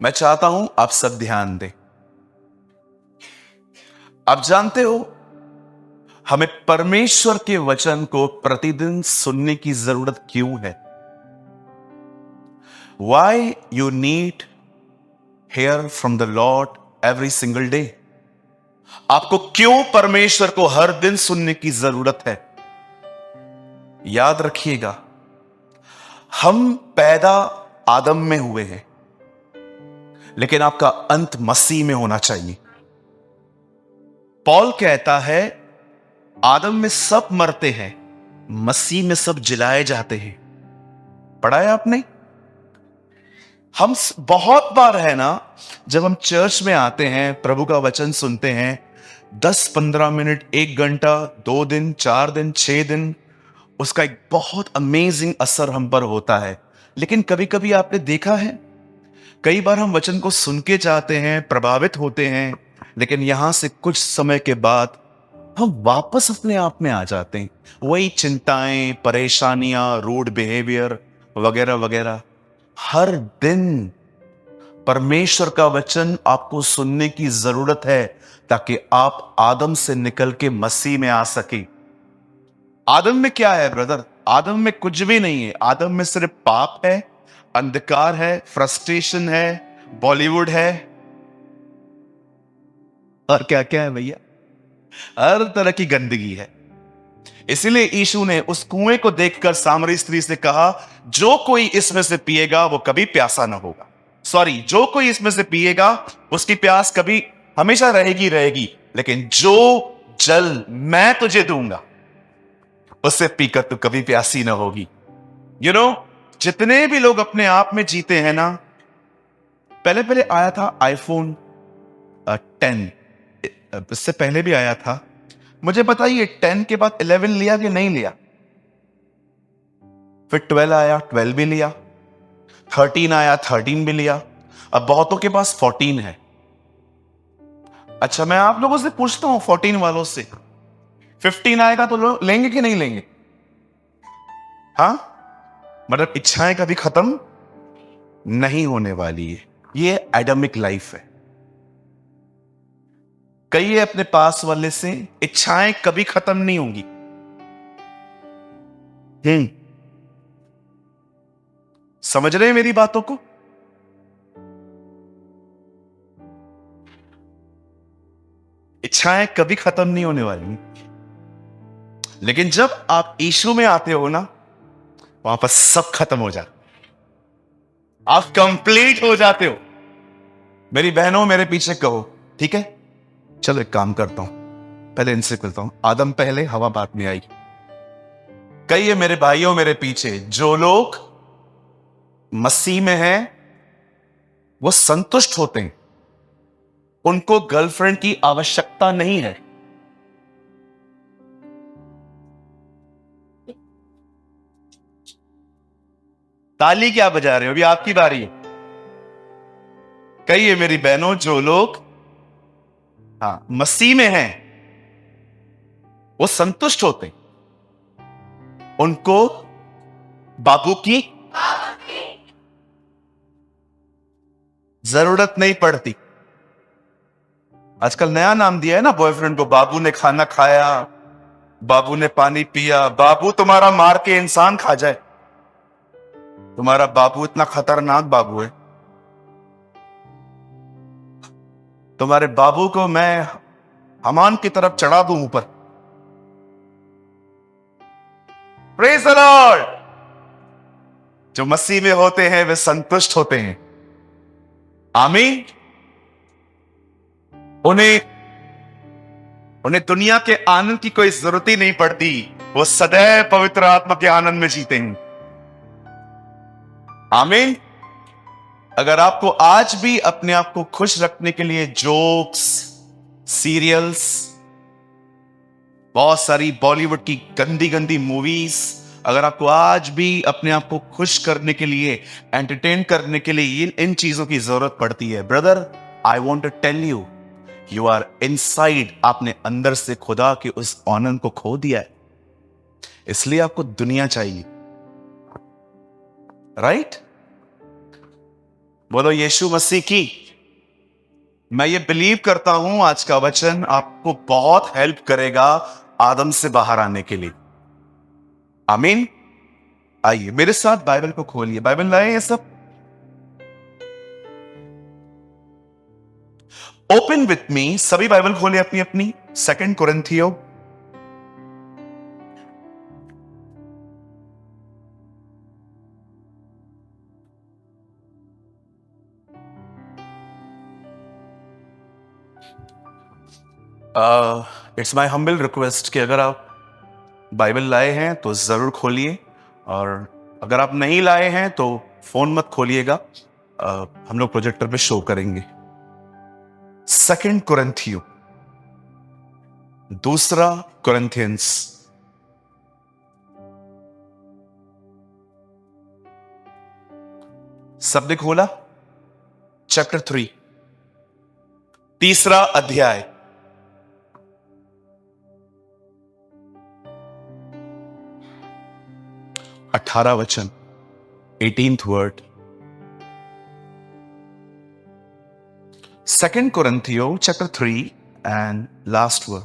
मैं चाहता हूं आप सब ध्यान दें। आप जानते हो हमें परमेश्वर के वचन को प्रतिदिन सुनने की जरूरत क्यों है? Why you need hear from the Lord every single day? आपको क्यों परमेश्वर को हर दिन सुनने की जरूरत है? याद रखिएगा, हम पैदा आदम में हुए हैं, लेकिन आपका अंत मसीह में होना चाहिए। पॉल कहता है आदम में सब मरते हैं, मसीह में सब जिलाए जाते हैं। पढ़ा है आपने? हम बहुत बार है ना, जब हम चर्च में आते हैं, प्रभु का वचन सुनते हैं, 10-15 मिनट, 1 घंटा, 2 दिन, 4 दिन, 6 दिन, उसका एक बहुत अमेजिंग असर हम पर होता है। लेकिन कभी कभी आपने देखा है, कई बार हम वचन को सुन के जाते हैं, प्रभावित होते हैं, लेकिन यहां से कुछ समय के बाद हम वापस अपने आप में आ जाते हैं। वही चिंताएं, परेशानियां, रूड बिहेवियर वगैरह वगैरह। हर दिन परमेश्वर का वचन आपको सुनने की जरूरत है, ताकि आप आदम से निकल के मसीह में आ सके। आदम में क्या है ब्रदर? आदम में कुछ भी नहीं है। आदम में सिर्फ पाप है, अंधकार है, फ्रस्ट्रेशन है, बॉलीवुड है, और क्या क्या है भैया, हर तरह की गंदगी है। इसीलिए यीशु ने उस कुएं को देखकर सामरी स्त्री से कहा, जो कोई इसमें से पिएगा वो कभी प्यासा ना होगा। सॉरी, जो कोई इसमें से पिएगा उसकी प्यास कभी हमेशा रहेगी रहेगी, लेकिन जो जल मैं तुझे दूंगा उससे पीकर तू कभी प्यासी ना होगी। यू नो, जितने भी लोग अपने आप में जीते हैं ना, पहले पहले आया था आईफोन 10, इससे पहले भी आया था। मुझे बताइए 10 के बाद 11 लिया कि नहीं लिया? फिर 12 आया, 12 भी लिया, 13 आया, 13 भी लिया, अब बहुतों के पास 14 है। अच्छा, मैं आप लोगों से पूछता हूं, 14 वालों से, 15 आएगा तो लेंगे कि नहीं लेंगे? हाँ, मतलब इच्छाएं कभी खत्म नहीं होने वाली है। ये एडमिक लाइफ है। कहिए अपने पास वाले से, इच्छाएं कभी खत्म नहीं होंगी। समझ रहे हैं मेरी बातों को? इच्छाएं कभी खत्म नहीं होने वाली, लेकिन जब आप यीशु में आते हो ना, वहां पर सब खत्म हो जाता, आप कंप्लीट हो जाते हो। मेरी बहनों, मेरे पीछे कहो, ठीक है? चलो एक काम करता हूं, पहले इनसे करता हूं। आदम पहले, हवा बाद में आई। कहिए मेरे भाइयों, मेरे पीछे, जो लोग मसीह में हैं वो संतुष्ट होते हैं, उनको गर्लफ्रेंड की आवश्यकता नहीं है। ताली क्या बजा रहे हो? अभी आपकी बारी है। कहिए मेरी बहनों, जो लोग मसीह में हैं वो संतुष्ट होते, उनको बाबू की जरूरत नहीं पड़ती। आजकल नया नाम दिया है ना बॉयफ्रेंड को, बाबू ने खाना खाया, बाबू ने पानी पिया। बाबू तुम्हारा मार के इंसान खा जाए, तुम्हारा बाबू इतना खतरनाक बाबू है। तुम्हारे बाबू को मैं हमान की तरफ चढ़ा दूं ऊपर। Praise the Lord. जो मसीह में होते हैं वे संतुष्ट होते हैं। आमीन। उन्हें उन्हें दुनिया के आनंद की कोई जरूरत ही नहीं पड़ती, वो सदैव पवित्र आत्मा के आनंद में जीते हैं। आमीन। अगर आपको आज भी अपने आप को खुश रखने के लिए जोक्स, सीरियल्स, बहुत सारी बॉलीवुड की गंदी गंदी मूवीज, अगर आपको आज भी अपने आप को खुश करने के लिए, एंटरटेन करने के लिए इन चीजों की जरूरत पड़ती है, brother, I want to tell you, you are inside. आपने अंदर से खुदा के उस आनंद को खो दिया है, इसलिए आपको दुनिया चाहिए। राइट? बोलो यीशु मसीह की। मैं ये बिलीव करता हूं आज का वचन आपको बहुत हेल्प करेगा आदम से बाहर आने के लिए। आमीन। आइए मेरे साथ बाइबल को खोलिए। बाइबल लाए ये सब, ओपन विथ मी। सभी बाइबल खोले अपनी अपनी। 2 कुरिन्थियों इट्स माई हम्बल रिक्वेस्ट कि अगर आप बाइबल लाए हैं तो जरूर खोलिए, और अगर आप नहीं लाए हैं तो फोन मत खोलिएगा, हम लोग प्रोजेक्टर पे शो करेंगे। 2 कुरिन्थियों, 2 कुरिन्थियंस, सबने खोला? चैप्टर 3, 3 अध्याय, 18 वचन, 18th वर्ड। 2 कुरिन्थियों चैप्टर 3 एंड लास्ट वर्ड।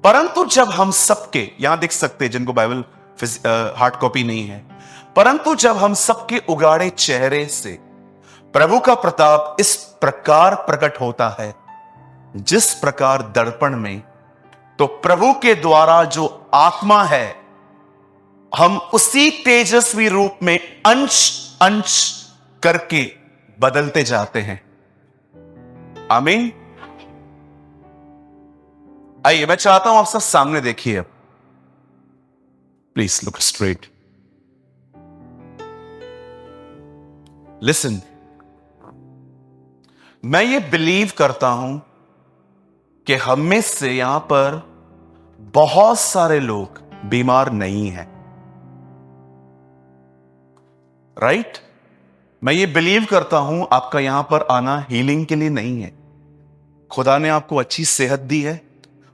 परंतु जब हम सबके, यहां देख सकते हैं जिनको बाइबल हार्ड कॉपी नहीं है, परंतु जब हम सबके उगाड़े चेहरे से प्रभु का प्रताप इस प्रकार प्रकट होता है, जिस प्रकार दर्पण में, तो प्रभु के द्वारा जो आत्मा है, हम उसी तेजस्वी रूप में अंश अंश करके बदलते जाते हैं। आमीन। आइए मैं चाहता हूं आप सब सामने देखिए। अब प्लीज लुक स्ट्रेट, लिसन। मैं ये बिलीव करता हूं कि हम में से यहां पर बहुत सारे लोग बीमार नहीं हैं, राइट? मैं ये बिलीव करता हूं आपका यहां पर आना हीलिंग के लिए नहीं है। खुदा ने आपको अच्छी सेहत दी है,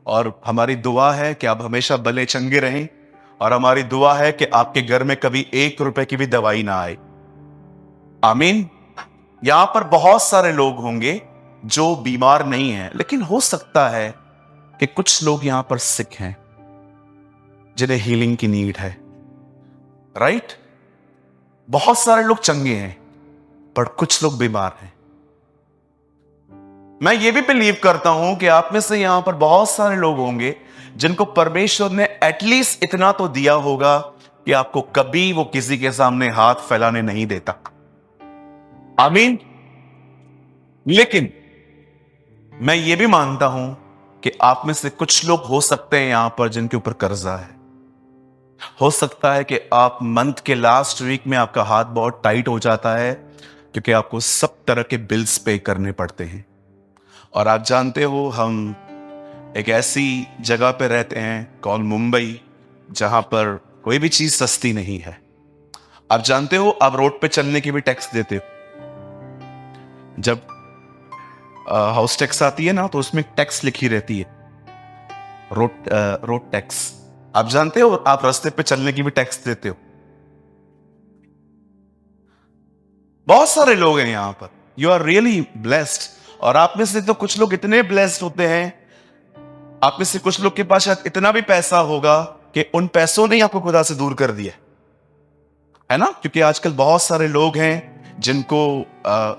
और हमारी दुआ है कि आप हमेशा भले चंगे रहें, और हमारी दुआ है कि आपके घर में कभी 1 रुपए की भी दवाई ना आए। आमीन। यहां पर बहुत सारे लोग होंगे जो बीमार नहीं हैं, लेकिन हो सकता है कि कुछ लोग यहां पर सिक हैं जिन्हें हीलिंग की नीड है, राइट? बहुत सारे लोग चंगे हैं पर कुछ लोग बीमार हैं। मैं ये भी बिलीव करता हूं कि आप में से यहां पर बहुत सारे लोग होंगे जिनको परमेश्वर ने एटलीस्ट इतना तो दिया होगा कि आपको कभी वो किसी के सामने हाथ फैलाने नहीं देता। आमीन। लेकिन मैं ये भी मानता हूं कि आप में से कुछ लोग हो सकते हैं यहां पर जिनके ऊपर कर्जा है। हो सकता है कि आप मंथ के लास्ट वीक में आपका हाथ बहुत टाइट हो जाता है क्योंकि आपको सब तरह के बिल्स पे करने पड़ते हैं। और आप जानते हो हम एक ऐसी जगह पे रहते हैं कॉल मुंबई, जहां पर कोई भी चीज सस्ती नहीं है। आप जानते हो आप रोड पे चलने की भी टैक्स देते हो। जब हाउस टैक्स आती है ना तो उसमें टैक्स लिखी रहती है, रोड टैक्स। आप जानते हो आप रास्ते पे चलने की भी टैक्स देते हो। बहुत सारे लोग हैं यहां पर, यू आर रियली ब्लेस्ड। और आप में से तो कुछ लोग इतने ब्लेस्ड होते हैं, आप में से कुछ लोग के पास शायद इतना भी पैसा होगा कि उन पैसों ने आपको खुदा से दूर कर दिया है ना। क्योंकि आजकल बहुत सारे लोग हैं जिनको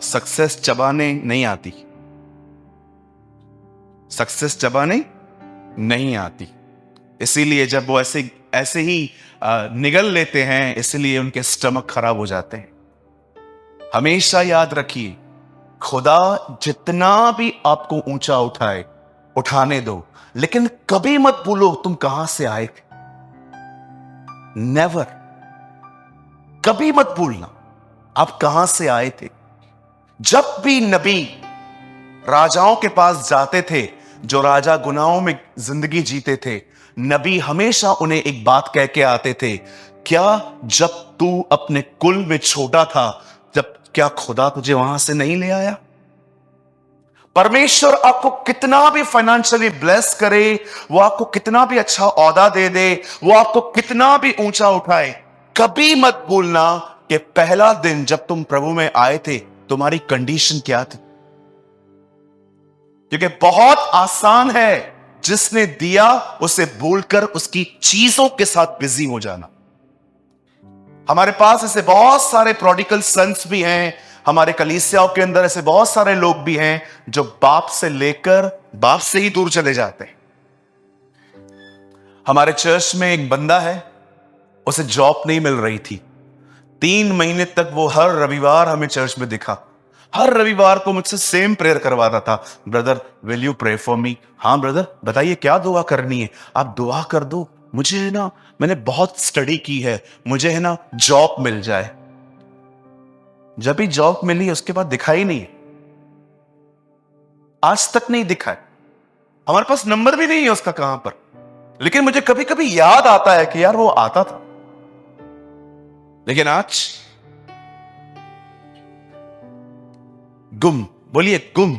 सक्सेस चबाने नहीं आती, सक्सेस चबाने नहीं आती, इसीलिए जब वो ऐसे ऐसे ही निगल लेते हैं, इसीलिए उनके स्टमक खराब हो जाते हैं। हमेशा याद रखिए, खुदा जितना भी आपको ऊंचा उठाए उठाने दो, लेकिन कभी मत भूलो तुम कहां से आए थे। नेवर, कभी मत भूलना आप कहां से आए थे। जब भी नबी राजाओं के पास जाते थे, जो राजा गुनाहों में जिंदगी जीते थे, नबी हमेशा उन्हें एक बात कह के आते थे, क्या जब तू अपने कुल में छोटा था, जब क्या खुदा तुझे वहां से नहीं ले आया? परमेश्वर आपको कितना भी फाइनेंशियली ब्लेस करे, वो आपको कितना भी अच्छा औहदा दे दे, वो आपको कितना भी ऊंचा उठाए, कभी मत भूलना कि पहला दिन जब तुम प्रभु में आए थे तुम्हारी कंडीशन क्या थी? क्योंकि बहुत आसान है जिसने दिया उसे भूलकर उसकी चीजों के साथ बिजी हो जाना। हमारे पास ऐसे बहुत सारे प्रोडिगल सन्स भी हैं, हमारे कलीसियाओं के अंदर ऐसे बहुत सारे लोग भी हैं जो बाप से लेकर बाप से ही दूर चले जाते हैं। हमारे चर्च में एक बंदा है, उसे जॉब नहीं मिल रही थी। 3 महीने तक वो हर रविवार हमें चर्च में दिखा। हर रविवार को मुझसे सेम प्रेयर करवाता था, brother will you pray for me? हाँ ब्रदर, बताइए क्या दुआ करनी है? आप दुआ कर दो, मुझे है ना, मैंने बहुत स्टडी की है, मुझे है ना जॉब मिल जाए। जब भी जॉब मिली उसके बाद दिखा ही नहीं है, आज तक नहीं दिखा है। हमारे पास नंबर भी नहीं है उसका कहां पर। लेकिन मुझे कभी कभी याद आता है कि यार वो आता था। लेकिन आज गुम, बोलिए गुम।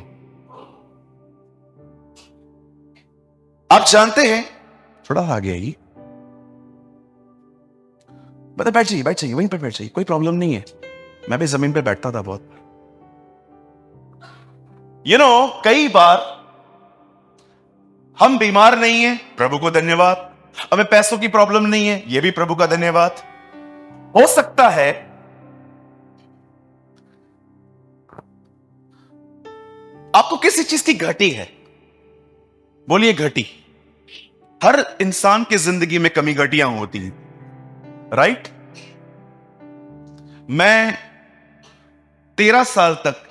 आप जानते हैं, थोड़ा आगे आइए, बता, बैठ जाइए वहीं पर बैठ जाइए, कोई प्रॉब्लम नहीं है। मैं भी जमीन पे बैठता था बहुत। कई बार हम बीमार नहीं है, प्रभु को धन्यवाद। हमें पैसों की प्रॉब्लम नहीं है, यह भी प्रभु का धन्यवाद। हो सकता है आपको किसी चीज की घटी है, बोलिए घटी। हर इंसान की जिंदगी में कमी घटियां होती हैं, राइट? मैं 13 साल तक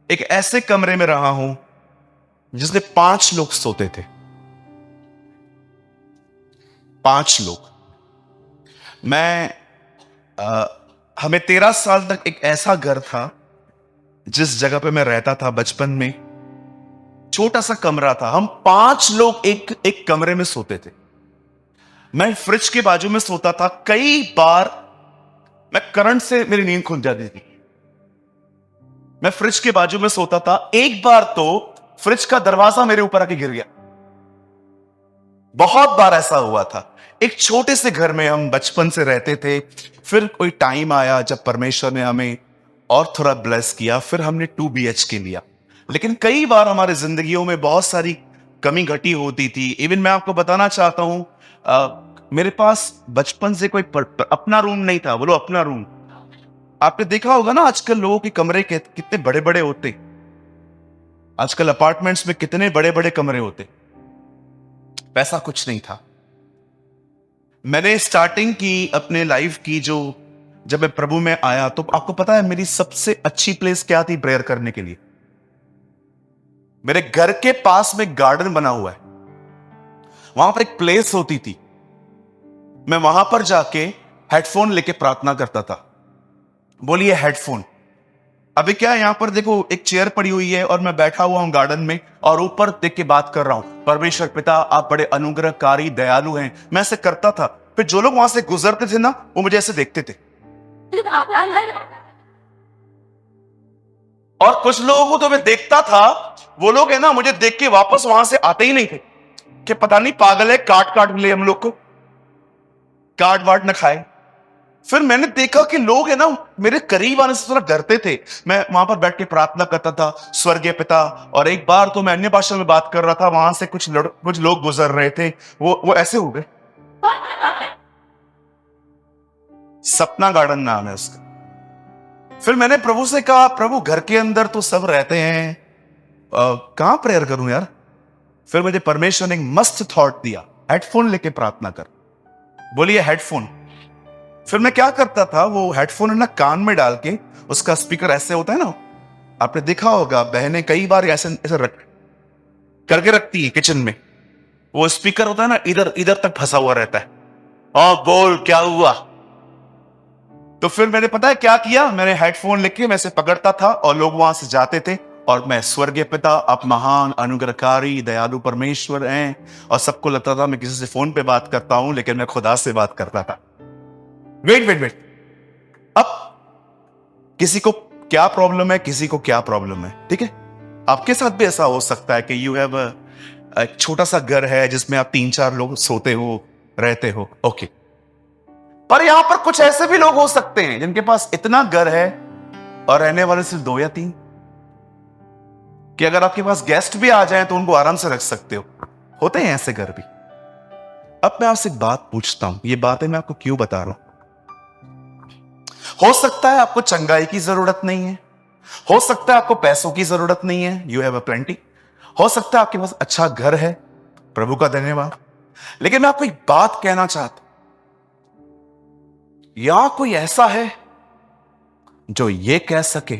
एक ऐसे कमरे में रहा हूं जिसमें 5 लोग सोते थे। 5 लोग। हमें 13 साल तक एक ऐसा घर था जिस जगह पे मैं रहता था बचपन में, छोटा सा कमरा था, हम 5 लोग एक कमरे में सोते थे। मैं फ्रिज के बाजू में सोता था। कई बार मैं करंट से मेरी नींद खुल जाती थी। मैं फ्रिज के बाजू में सोता था। एक बार तो फ्रिज का दरवाजा मेरे ऊपर आके गिर गया। बहुत बार ऐसा हुआ था। एक छोटे से घर में हम बचपन से रहते थे। फिर कोई टाइम आया जब परमेश्वर ने हमें और थोड़ा ब्लेस किया, फिर हमने 2 BHK लिया। लेकिन कई बार हमारे जिंदगियों में बहुत सारी कमी घटी होती थी। इवन मैं आपको बताना चाहता हूं, मेरे पास बचपन से कोई अपना रूम नहीं था। बोलो अपना रूम। आपने देखा होगा ना, आजकल लोगों के कमरे कितने बड़े बड़े होते। आजकल अपार्टमेंट्स में कितने बड़े बड़े कमरे होते। पैसा कुछ नहीं था। मैंने स्टार्टिंग की अपने लाइफ की, जब मैं प्रभु में आया, तो आपको पता है मेरी सबसे अच्छी प्लेस क्या थी प्रेयर करने के लिए? मेरे घर के पास में गार्डन बना हुआ है, वहां पर एक प्लेस होती थी। मैं वहां पर जाके हेडफोन लेके प्रार्थना करता था। बोलिए हेडफोन। अभी क्या है, यहां पर देखो एक चेयर पड़ी हुई है और मैं बैठा हुआ हूं गार्डन में और ऊपर देख के बात कर रहा हूं, परमेश्वर पिता आप बड़े अनुग्रहकारी दयालु हैं। मैं ऐसे करता था। फिर जो लोग वहां से गुजरते थे ना, वो मुझे ऐसे देखते थे। और कुछ लोगों को तो मैं देखता था, वो लोग है ना, मुझे देख के वापस वहां से आते ही नहीं थे कि पता नहीं पागल है, काट काट ले हम लोग को, काट वाट न खाए। फिर मैंने देखा कि लोग है ना मेरे करीब आने से थोड़ा डरते थे। मैं वहां पर बैठ के प्रार्थना करता था, स्वर्गीय पिता। और एक बार तो मैं अन्य भाषा में बात कर रहा था, वहां से कुछ लोग गुजर रहे थे, वो ऐसे हो गए। सपना गार्डन नाम है उसका। फिर मैंने प्रभु से कहा, प्रभु घर के अंदर तो सब रहते हैं, कहां प्रेयर करूं यार? फिर मुझे परमेश्वर ने एक मस्त थॉट दिया, हेडफोन लेके प्रार्थना कर। बोलिए हेडफोन। फिर मैं क्या करता था, वो हेडफोन ना कान में डाल के, उसका स्पीकर ऐसे होता है ना, आपने देखा होगा बहनें कई बार ऐसे ऐसे करके रखती है किचन में। वो स्पीकर होता है ना, इधर इधर तक फंसा हुआ रहता है। बोल क्या हुआ? तो फिर मैंने पता है क्या किया, मैंने हेडफोन लेके मैं से पकड़ता था और लोग वहां से जाते थे और मैं स्वर्गीय पिता आप महान अनुग्रहकारी दयालु परमेश्वर हैं, और सबको लगता था मैं किसी से फोन पे बात करता हूं, लेकिन मैं खुदा से बात करता था। वेट। अब किसी को क्या प्रॉब्लम है, किसी को क्या प्रॉब्लम है, ठीक है? आपके साथ भी ऐसा हो सकता है कि यू हैव एक छोटा सा घर है जिसमें आप 3-4 लोग सोते हो, रहते हो, ओके। पर यहां पर कुछ ऐसे भी लोग हो सकते हैं जिनके पास इतना घर है और रहने वाले सिर्फ 2 या 3, कि अगर आपके पास गेस्ट भी आ जाएं तो उनको आराम से रख सकते हो। होते हैं ऐसे घर भी। अब मैं आपसे एक बात पूछता हूं, ये बातें मैं आपको क्यों बता रहा हूं। हो सकता है आपको चंगाई की जरूरत नहीं है, हो सकता है आपको पैसों की जरूरत नहीं है, यू हैव अ प्लेंटी, हो सकता है आपके पास अच्छा घर है, प्रभु का धन्यवाद। लेकिन मैं आपको एक बात कहना चाहता हूं, या कोई ऐसा है जो ये कह सके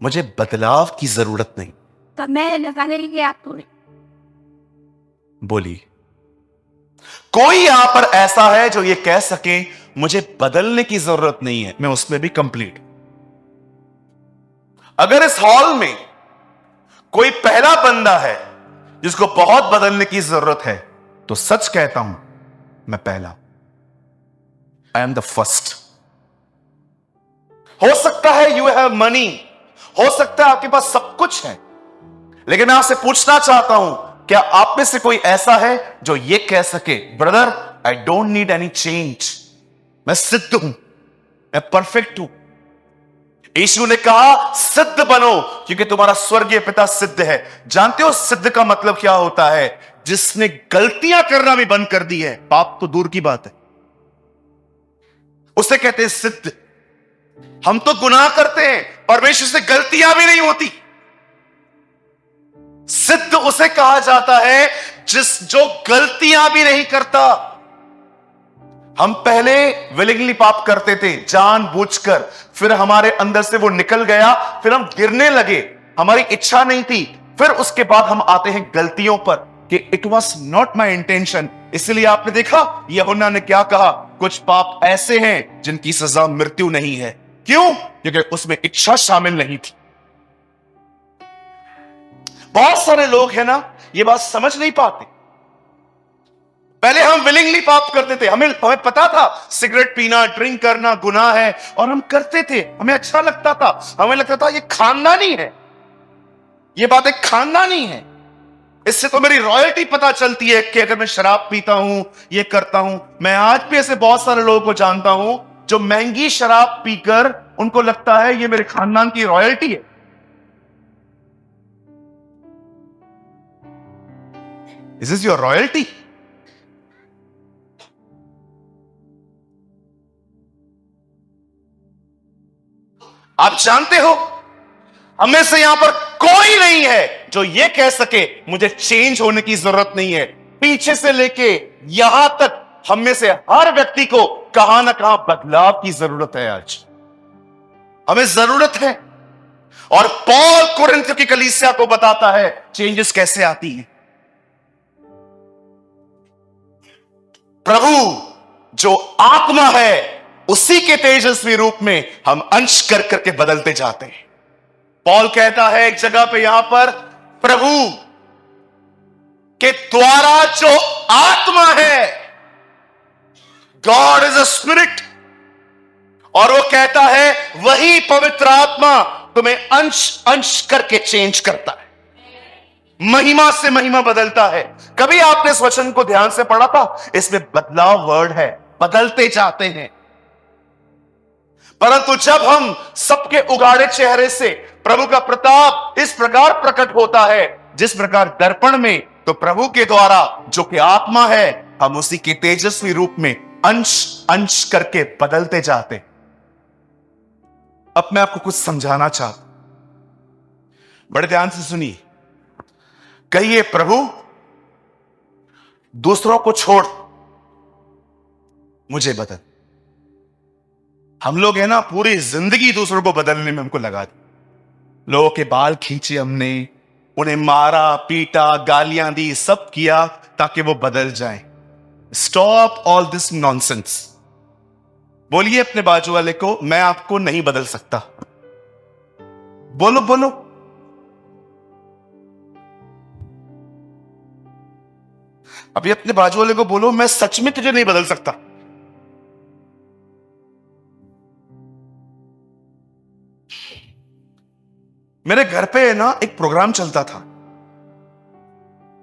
मुझे बदलाव की जरूरत नहीं? तो मैं लगाने के लिए आपको बोलिए, कोई यहां पर ऐसा है जो ये कह सके मुझे बदलने की जरूरत नहीं है, मैं उसमें भी कंप्लीट। अगर इस हॉल में कोई पहला बंदा है जिसको बहुत बदलने की जरूरत है, तो सच कहता हूं, मैं पहला, आई एम द फर्स्ट। हो सकता है यू हैव मनी, हो सकता है आपके पास सब कुछ है, लेकिन मैं आपसे पूछना चाहता हूं, क्या आप में से कोई ऐसा है जो ये कह सके brother I don't need any change, मैं सिद्ध हूं, मैं परफेक्ट हूं। यीशु ने कहा सिद्ध बनो क्योंकि तुम्हारा स्वर्गीय पिता सिद्ध है। जानते हो सिद्ध का मतलब क्या होता है? जिसने गलतियां करना भी बंद कर दी है, पाप तो दूर की बात है, उसे कहते हैं सिद्ध। हम तो गुनाह करते हैं, परमेश्वर से गलतियां भी नहीं होती। सिद्ध उसे कहा जाता है जो गलतियां भी नहीं करता। हम पहले विलिंगली पाप करते थे, जानबूझकर, फिर हमारे अंदर से वो निकल गया, फिर हम गिरने लगे, हमारी इच्छा नहीं थी, फिर उसके बाद हम आते हैं गलतियों पर कि it was not my intention. इसलिए आपने देखा यूहन्ना ने क्या कहा, कुछ पाप ऐसे हैं जिनकी सजा मृत्यु नहीं है। क्यों? क्योंकि उसमें इच्छा शामिल नहीं थी। बहुत सारे लोग हैं ना, ये बात समझ नहीं पाते। पहले हम विलिंगली पाप करते थे, हमें पता था सिगरेट पीना, ड्रिंक करना गुनाह है, और हम करते थे, हमें अच्छा लगता था, हमें लगता था ये खानदानी है, ये बात एक खानदानी है, इससे तो मेरी रॉयल्टी पता चलती है कि अगर मैं शराब पीता हूं, ये करता हूं। मैं आज भी ऐसे बहुत सारे लोगों को जानता हूं जो महंगी शराब पीकर उनको लगता है ये मेरे खानदान की रॉयल्टी है। Is this your royalty? आप जानते हो हमें से यहां पर कोई नहीं है जो ये कह सके मुझे चेंज होने की जरूरत नहीं है। पीछे से लेके यहां तक हम में से हर व्यक्ति को कहां ना कहां बदलाव की जरूरत है। आज हमें जरूरत है, और पौल कुरिन्थ की कलीसिया को बताता है चेंजेस कैसे आती हैं। प्रभु जो आत्मा है उसी के तेजस्वी रूप में हम अंश कर करके बदलते जाते हैं। पौल कहता है एक जगह पे यहां पर, प्रभु के द्वारा जो आत्मा है, गॉड इज अ स्पिरिट, और वो कहता है वही पवित्र आत्मा तुम्हें अंश अंश करके चेंज करता है, महिमा से महिमा बदलता है। कभी आपने इस वचन को ध्यान से पढ़ा था? इसमें बदलाव वर्ड है, बदलते जाते हैं। परंतु जब हम सबके उगाड़े चेहरे से प्रभु का प्रताप इस प्रकार प्रकट होता है जिस प्रकार दर्पण में, तो प्रभु के द्वारा जो कि आत्मा है, हम उसी के तेजस्वी रूप में अंश अंश करके बदलते जाते। अब मैं आपको कुछ समझाना चाहता हूं, बड़े ध्यान से सुनिए। कहिए प्रभु दूसरों को छोड़, मुझे बदल। हम लोग है ना पूरी जिंदगी दूसरों को बदलने में हमको लगा दी। लोगों के बाल खींचे हमने, उन्हें मारा पीटा, गालियां दी, सब किया ताकि वो बदल जाएं। Stop all this nonsense. बोलिए अपने बाजू वाले को, मैं आपको नहीं बदल सकता। बोलो बोलो। अभी अपने बाजू वाले को बोलो, मैं सच में तुझे नहीं बदल सकता। मेरे घर पे ना एक प्रोग्राम चलता था,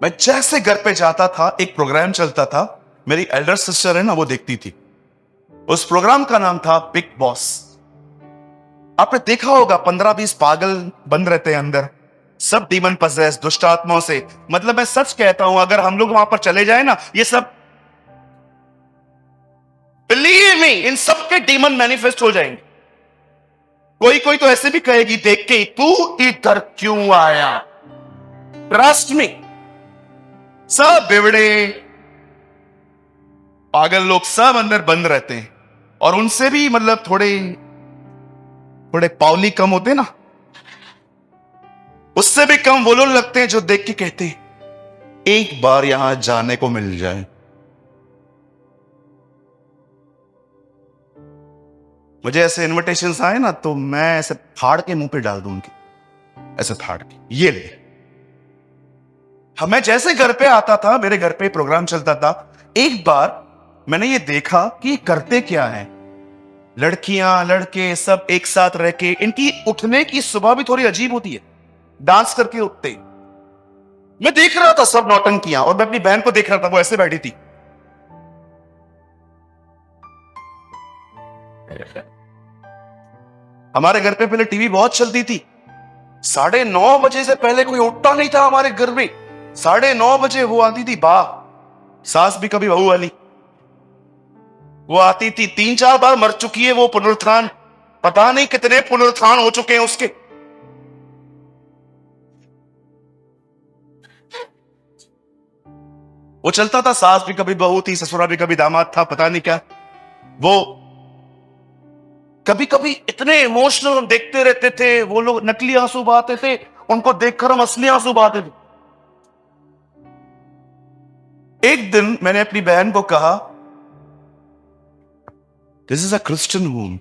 मैं जैसे घर पे जाता था एक प्रोग्राम चलता था, मेरी एल्डर सिस्टर है ना वो देखती थी। उस प्रोग्राम का नाम था बिग बॉस। आपने देखा होगा 15-20 पागल बंद रहते हैं अंदर, सब डीमन पजेस, दुष्ट आत्माओं से। मतलब मैं सच कहता हूं, अगर हम लोग वहां पर चले जाए ना, ये सब, बिलीव मी, इन सब के डीमन मैनिफेस्ट हो जाएंगे। कोई कोई तो ऐसे भी कहेगी देख के, तू इधर क्यों आया। ट्रस्ट मी, सब बेवड़े पागल लोग सब अंदर बंद रहते हैं, और उनसे भी मतलब थोड़े थोड़े पावली कम होते हैं ना, उससे भी कम वो लोग लगते हैं जो देख के कहते हैं एक बार यहां जाने को मिल जाए। मुझे ऐसे इनविटेशंस आए ना, तो मैं ऐसे फाड़ के मुंह पे डाल दूं उनके, ऐसे फाड़ के, ये ले। मैं जैसे घर पे आता था, मेरे घर पे प्रोग्राम चलता था, एक बार मैंने ये देखा कि ये करते क्या है। लड़कियां लड़के सब एक साथ रह के, इनकी उठने की सुबह भी थोड़ी अजीब होती है, डांस करके उठते। मैं देख रहा था सब नौटंकियां, और मैं अपनी बहन को देख रहा था, वो ऐसे बैठी थी। हमारे घर पे पहले टीवी बहुत चलती थी, 9:30 से पहले कोई उठता नहीं था हमारे घर में। 9:30 वो आती थी बा, सास भी कभी बहू वाली, वो आती थी। 3-4 बार मर चुकी है वो पुनरुत्थान, पता नहीं कितने पुनरुत्थान हो चुके हैं उसके। वो चलता था, सास भी कभी बहू थी, ससुरा भी कभी दामाद था, पता नहीं क्या। वो कभी कभी इतने इमोशनल हम देखते रहते थे, वो लोग नकली आंसू बहाते थे, उनको देखकर हम असली आंसू बहाते थे। एक दिन मैंने अपनी बहन को कहा, this is a Christian home,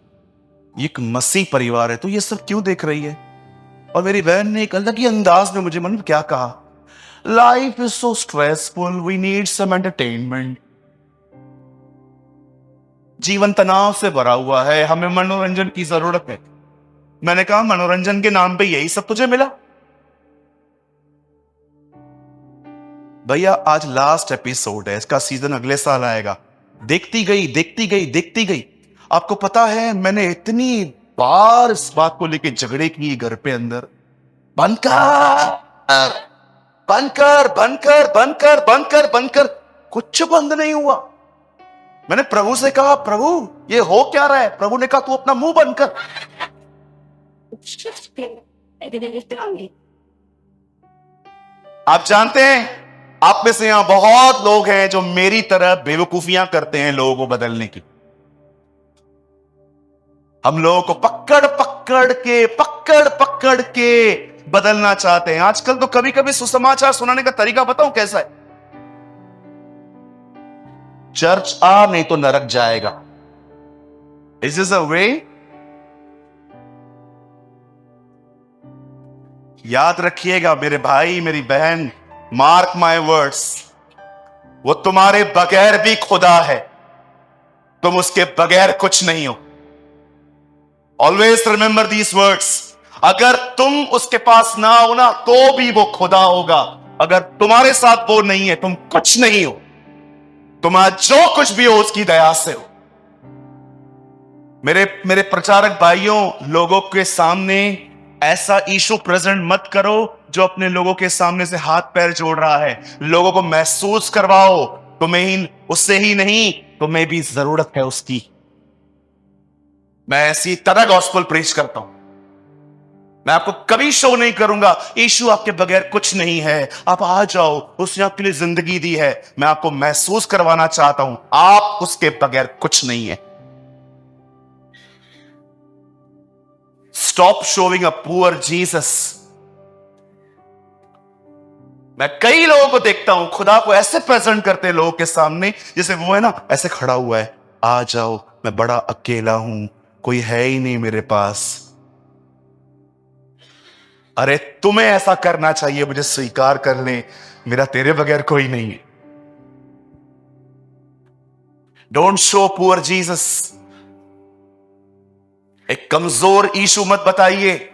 ये एक मसीह परिवार है, तो ये सब क्यों देख रही है। और मेरी बहन ने एक अलग ही अंदाज में मुझे मतलब क्या कहा, life is so stressful, we need some entertainment. जीवन तनाव से भरा हुआ है, हमें मनोरंजन की जरूरत है। मैंने कहा मनोरंजन के नाम पे यही सब तुझे मिला। भैया आज लास्ट एपिसोड है, इसका सीजन अगले साल आएगा। देखती गई देखती गई देखती गई। आपको पता है मैंने इतनी बार इस बात को लेके झगड़े किए घर पे अंदर, बंद कर बंद कर बंद कर बंद कर बंद कर बंद कर, कुछ बंद नहीं हुआ। मैंने प्रभु से कहा, प्रभु ये हो क्या रहा है। प्रभु ने कहा तू अपना मुंह बंद कर। आप जानते हैं, आप में से यहां बहुत लोग हैं जो मेरी तरह बेवकूफियां करते हैं लोगों को बदलने की। हम लोगों को पकड़ पकड़ के बदलना चाहते हैं। आजकल तो कभी कभी सुसमाचार सुनाने का तरीका बताऊं कैसा है, चर्च आ नहीं तो नरक जाएगा। इज दिस अ वे? याद रखिएगा मेरे भाई मेरी बहन, मार्क माय वर्ड्स, वो तुम्हारे बगैर भी खुदा है, तुम उसके बगैर कुछ नहीं हो। Always remember these words. अगर तुम उसके पास ना हो ना, तो भी वो खुदा होगा। अगर तुम्हारे साथ वो नहीं है, तुम कुछ नहीं हो। तुम आज जो कुछ भी हो उसकी दया से हो। मेरे प्रचारक भाइयों, लोगों के सामने ऐसा ईशु प्रेजेंट मत करो जो अपने लोगों के सामने से हाथ पैर जोड़ रहा है। लोगों को महसूस करवाओ तुम्हें ही, उससे ही नहीं, तुम्हें भी जरूरत है उसकी। मैं ऐसी तरह गॉस्पेल प्रीच करता हूं। मैं आपको कभी शो नहीं करूंगा यीशु आपके बगैर कुछ नहीं है, आप आ जाओ, उसने आपके लिए जिंदगी दी है। मैं आपको महसूस करवाना चाहता हूं आप उसके बगैर कुछ नहीं है। Stop showing a poor Jesus. मैं कई लोगों को देखता हूं खुदा को ऐसे प्रेजेंट करते हैं लोगों के सामने, जैसे वो है ना ऐसे खड़ा हुआ है, आ जाओ, मैं बड़ा अकेला हूं, कोई है ही नहीं मेरे पास। अरे तुम्हें ऐसा करना चाहिए, मुझे स्वीकार कर ले, मेरा तेरे बगैर कोई नहीं है। Don't show poor Jesus. एक कमजोर यीशु मत बताइए।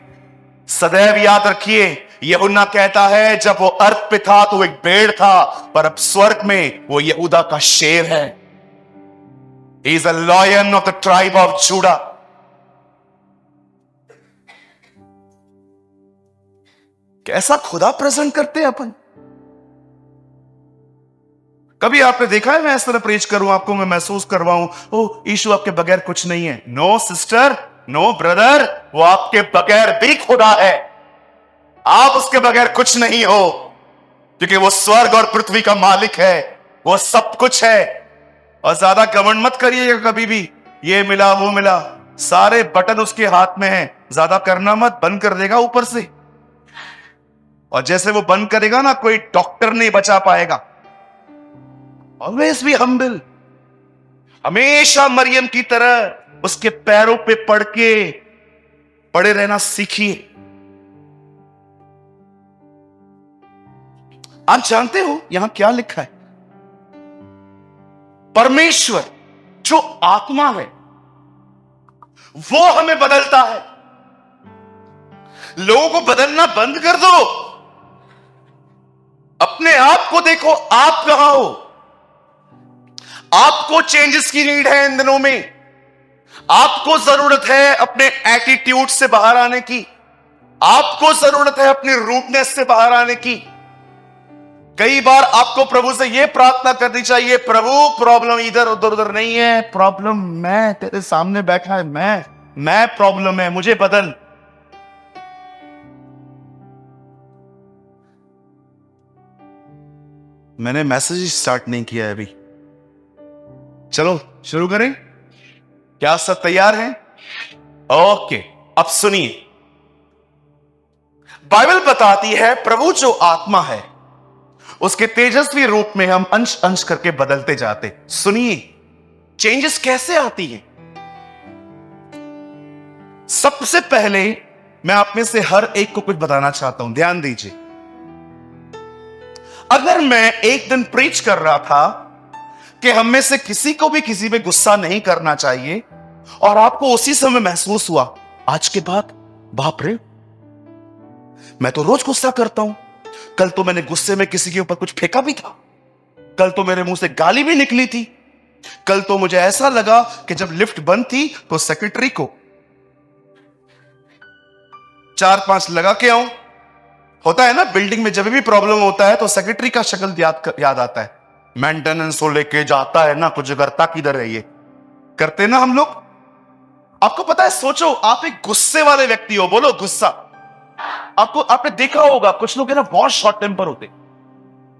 सदैव याद रखिए, यूहन्ना कहता है जब वो अर्थ पे था तो एक भेड़ था, पर अब स्वर्ग में वो यहूदा का शेर है। He is a lion of the tribe of Judah. कैसा खुदा प्रेजेंट करते हैं अपन। कभी आपने देखा है मैं इस तरह प्रेच करूं आपको, मैं महसूस करवाऊं ओ यीशु आपके बगैर कुछ नहीं है। नो सिस्टर, नो ब्रदर, वो आपके बगैर भी खुदा है। आप उसके बगैर कुछ नहीं हो, क्योंकि वो स्वर्ग और पृथ्वी का मालिक है, वो सब कुछ है। और ज्यादा घमंड मत करिएगा कभी भी, ये मिला वो मिला, सारे बटन उसके हाथ में हैं। ज्यादा करना मत, बंद कर देगा ऊपर से। और जैसे वो बंद करेगा ना, कोई डॉक्टर नहीं बचा पाएगा। ऑलवेज बी हम्बल, हमेशा मरियम की तरह उसके पैरों पे पड़े रहना सीखिए। आप जानते हो यहां क्या लिखा है? परमेश्वर जो आत्मा है वो हमें बदलता है। लोगों को बदलना बंद कर दो, अपने आप को देखो, आप कहां हो। आपको चेंजेस की नीड है इन दिनों में। आपको जरूरत है अपने एटीट्यूड से बाहर आने की, आपको जरूरत है अपनी रूटनेस से बाहर आने की। कई बार आपको प्रभु से यह प्रार्थना करनी चाहिए, प्रभु प्रॉब्लम इधर उधर उधर नहीं है, प्रॉब्लम मैं तेरे सामने बैठा है, मैं प्रॉब्लम है, मुझे बदल। मैंने मैसेज स्टार्ट नहीं किया है अभी, चलो शुरू करें। क्या सब तैयार हैं? ओके, अब सुनिए। बाइबल बताती है प्रभु जो आत्मा है उसके तेजस्वी रूप में हम अंश अंश करके बदलते जाते। सुनिए चेंजेस कैसे आती है। सबसे पहले मैं आप में से हर एक को कुछ बताना चाहता हूं, ध्यान दीजिए। अगर मैं एक दिन प्रीच कर रहा था कि हम में से किसी को भी किसी पे गुस्सा नहीं करना चाहिए, और आपको उसी समय महसूस हुआ आज के बाद बाप रे मैं तो रोज गुस्सा करता हूं, कल तो मैंने गुस्से में किसी के ऊपर कुछ फेंका भी था, कल तो मेरे मुंह से गाली भी निकली थी, कल तो मुझे ऐसा लगा कि जब लिफ्ट बंद थी तो सेक्रेटरी को 4-5 लगा के आऊं। होता है ना बिल्डिंग में, जब भी प्रॉब्लम होता है तो सेक्रेटरी का शक्ल याद आता है। मेंटेनेंस को लेके जाता है ना, कुछ करता किधर है ये, करते ना हम लोग। आपको पता है, सोचो आप एक गुस्से वाले व्यक्ति हो, बोलो गुस्सा। आपने देखा होगा कुछ लोग है ना बहुत शॉर्ट टेम्पर होते,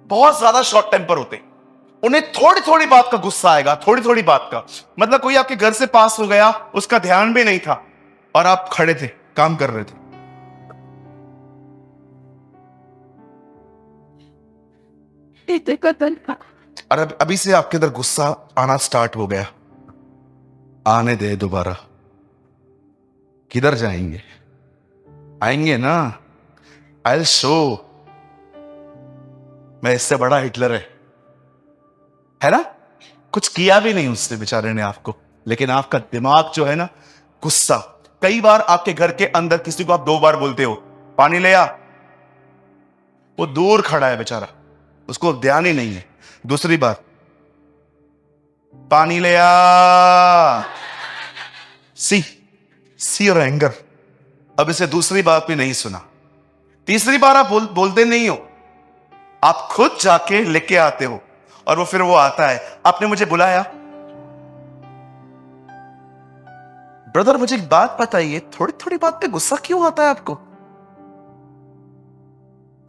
बहुत ज्यादा शॉर्ट टेम्पर होते। उन्हें थोड़ी थोड़ी बात का गुस्सा आएगा, थोड़ी थोड़ी बात का। मतलब कोई आपके घर से पास हो गया, उसका ध्यान भी नहीं था और आप खड़े थे, काम कर रहे थे, और अभी से आपके अंदर गुस्सा आना स्टार्ट हो गया। आने दे दोबारा, किधर जाएंगे, आएंगे ना, आई शो मैं इससे बड़ा हिटलर है ना। कुछ किया भी नहीं उससे बेचारे ने आपको, लेकिन आपका दिमाग जो है ना, गुस्सा। कई बार आपके घर के अंदर किसी को आप 2 बार बोलते हो पानी ले आ, वो दूर खड़ा है बेचारा, उसको ध्यान ही नहीं है। दूसरी बार पानी ले आ, सी और एंगर। अब इसे दूसरी बार भी नहीं सुना। तीसरी बार आप बोलते नहीं हो, आप खुद जाके लेके आते हो, और फिर वो आता है, आपने मुझे बुलाया। ब्रदर मुझे एक बात बताइए, थोड़ी थोड़ी बात पे गुस्सा क्यों आता है आपको?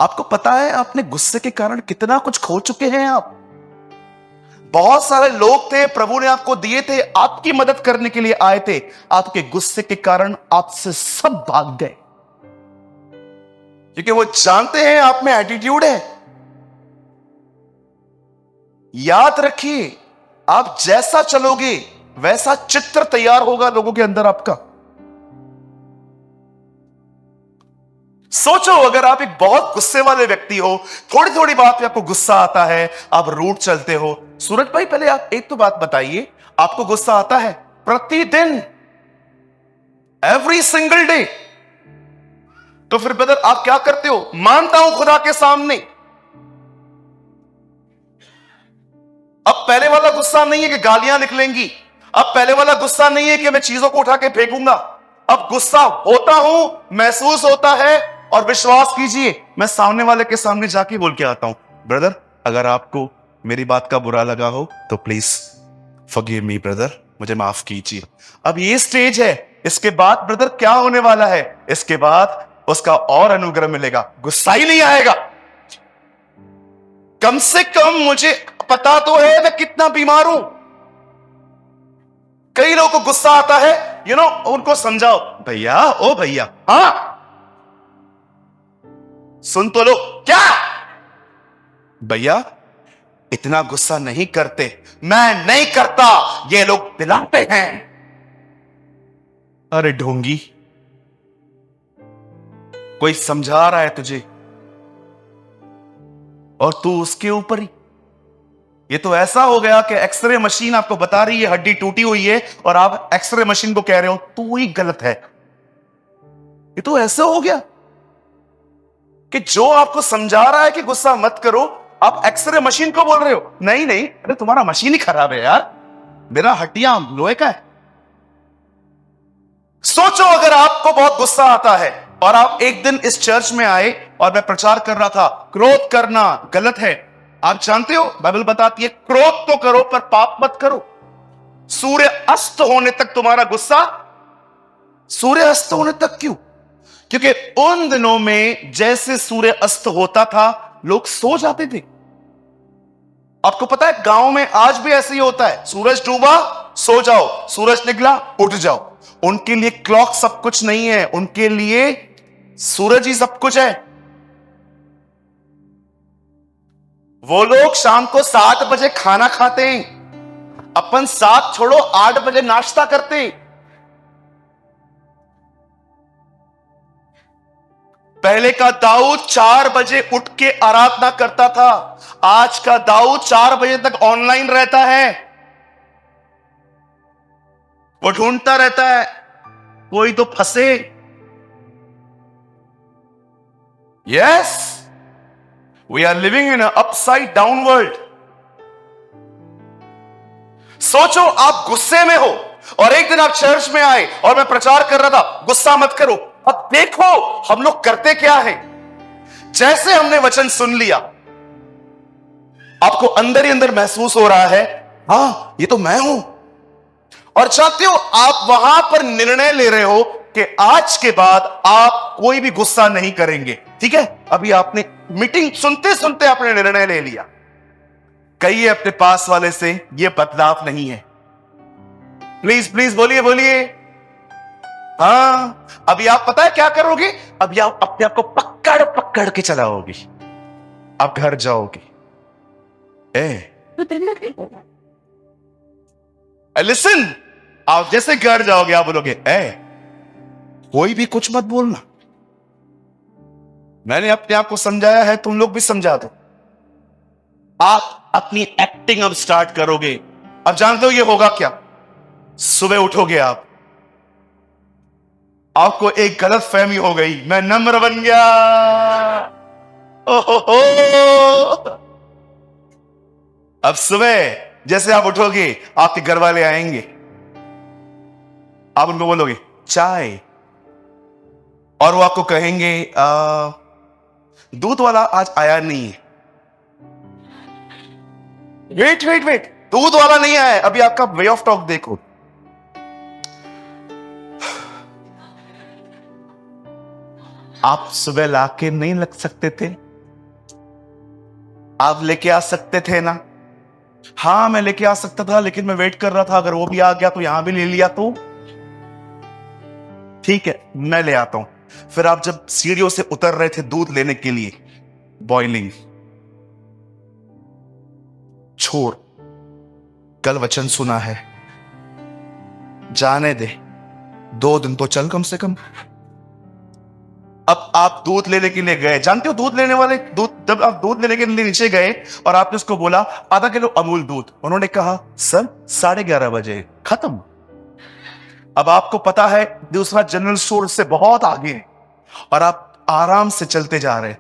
आपको पता है आपने गुस्से के कारण कितना कुछ खो चुके हैं आप। बहुत सारे लोग थे, प्रभु ने आपको दिए थे, आपकी मदद करने के लिए आए थे, आपके गुस्से के कारण आपसे सब भाग गए, क्योंकि वो जानते हैं आप में एटीट्यूड है। याद रखिए, आप जैसा चलोगे वैसा चित्र तैयार होगा लोगों के अंदर आपका। सोचो अगर आप एक बहुत गुस्से वाले व्यक्ति हो, थोड़ी थोड़ी बात पे आपको गुस्सा आता है, आप रूट चलते हो। सूरज भाई पहले आप एक तो बात बताइए, आपको गुस्सा आता है प्रतिदिन, एवरी सिंगल डे? तो फिर ब्रदर आप क्या करते हो? मानता हूं खुदा के सामने, अब पहले वाला गुस्सा नहीं है कि गालियां निकलेंगी, अब पहले वाला गुस्सा नहीं है कि मैं चीजों को उठा के फेंकूंगा। अब गुस्सा होता हूं, महसूस होता है, और विश्वास कीजिए मैं सामने वाले के सामने जाके बोल के आता हूं, ब्रदर अगर आपको मेरी बात का बुरा लगा हो तो प्लीज फॉरगिव मी ब्रदर, मुझे माफ कीजिए। अब ये स्टेज है, इसके बाद ब्रदर क्या होने वाला है, इसके बाद उसका और अनुग्रह मिलेगा, गुस्सा ही नहीं आएगा। कम से कम मुझे पता तो है मैं कितना बीमार हूं। कई लोगों को गुस्सा आता है, उनको समझाओ, भैया ओ भैया, हाँ सुन तो लो, क्या भैया इतना गुस्सा नहीं करते, मैं नहीं करता, ये लोग दिलाते हैं। अरे ढोंगी, कोई समझा रहा है तुझे और तू उसके ऊपर ही। ये तो ऐसा हो गया कि एक्सरे मशीन आपको बता रही है हड्डी टूटी हुई है और आप एक्सरे मशीन को कह रहे हो तू ही गलत है। ये तो ऐसा हो गया कि जो आपको समझा रहा है कि गुस्सा मत करो, आप एक्सरे मशीन को बोल रहे हो नहीं नहीं, अरे तुम्हारा मशीन ही खराब है यार, मेरा हड्डियां लोहे का है। सोचो अगर आपको बहुत गुस्सा आता है और आप एक दिन इस चर्च में आए और मैं प्रचार कर रहा था क्रोध करना गलत है। आप जानते हो बाइबल बताती है क्रोध तो करो पर पाप मत करो। सूर्य अस्त होने तक तुम्हारा गुस्सा, सूर्य अस्त होने तक क्यों? क्योंकि उन दिनों में जैसे सूर्य अस्त होता था लोग सो जाते थे। आपको पता है गांव में आज भी ऐसे ही होता है, सूरज डूबा सो जाओ, सूरज निकला उठ जाओ। उनके लिए क्लॉक सब कुछ नहीं है, उनके लिए सूरज ही सब कुछ है। वो लोग शाम को 7 बजे खाना खाते हैं, अपन 7 छोड़ो 8 बजे नाश्ता करते हैं। पहले का दाऊद 4 बजे उठ के आराधना करता था, आज का दाऊद 4 बजे तक ऑनलाइन रहता है। वो ढूंढता रहता है कोई तो फंसे। Yes, we are living in upside down world. सोचो आप गुस्से में हो और एक दिन आप चर्च में आए और मैं प्रचार कर रहा था गुस्सा मत करो। अब देखो हम लोग करते क्या है, जैसे हमने वचन सुन लिया आपको अंदर ही अंदर महसूस हो रहा है हाँ ये तो मैं हूं, और चाहते हो आप वहां पर निर्णय ले रहे हो कि आज के बाद आप कोई भी गुस्सा नहीं करेंगे। ठीक है, अभी आपने मीटिंग सुनते सुनते आपने निर्णय ले लिया। कहिए अपने पास वाले से ये बदलाव नहीं है। प्लीज प्लीज बोलिए बोलिए। हाँ, अभी आप पता है क्या करोगे, अभी आप अपने आप को पकड़ पकड़ के चलाओगे, आप घर जाओगे। लिसन, आप जैसे घर जाओगे आप बोलोगे कोई भी कुछ मत बोलना, मैंने अपने आप को समझाया है, तुम लोग भी समझा दो। आप अपनी एक्टिंग अब स्टार्ट करोगे। अब जानते हो ये होगा क्या, सुबह उठोगे आपको एक गलत फहमी हो गई, मैं नम्र बन गया। ओहो, अब सुबह जैसे आप उठोगे आपके घर वाले आएंगे, आप उनको बोलोगे चाय, और वो आपको कहेंगे दूध वाला आज आया नहीं है। वेट वेट वेट, दूध वाला नहीं आया है। अभी आपका वे ऑफ टॉक देखो, आप सुबह लाके नहीं लग सकते थे, आप लेके आ सकते थे ना। हाँ मैं लेके आ सकता था लेकिन मैं वेट कर रहा था, अगर वो भी आ गया तो यहां भी ले लिया तो ठीक है मैं ले आता हूं। फिर आप जब सीढ़ियों से उतर रहे थे दूध लेने के लिए, बॉइलिंग छोड़, कल वचन सुना है, जाने दे, 2 दिन तो चल कम से कम। अब आप दूध लेने के लिए गए, जानते हो दूध लेने वाले, जब आप दूध लेने के लिए नीचे गए और आपने उसको बोला आधा किलो अमूल दूध, उन्होंने कहा सर 11:30 बजे खत्म। अब आपको पता है दूसरा जनरल स्टोर से बहुत आगे है और आप आराम से चलते जा रहे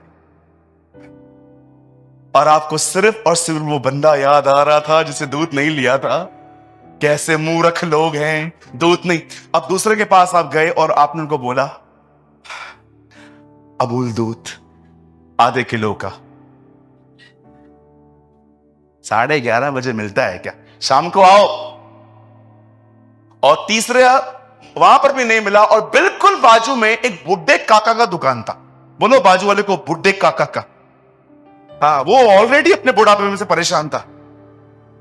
और आपको सिर्फ और सिर्फ वो बंदा याद आ रहा था जिसे दूध नहीं लिया था। कैसे मूर्ख लोग हैं, दूध नहीं। अब दूसरे के पास आप गए और आपने उनको बोला अमूल दूध आधे किलो का 11:30 बजे मिलता है क्या, शाम को आओ। और तीसरे वहां पर भी नहीं मिला, और बिल्कुल बाजू में एक बुड्ढे काका का दुकान था। बोलो बाजू वाले को, बुड्ढे काका का। हाँ, वो ऑलरेडी अपने बुढ़ापे में से परेशान था।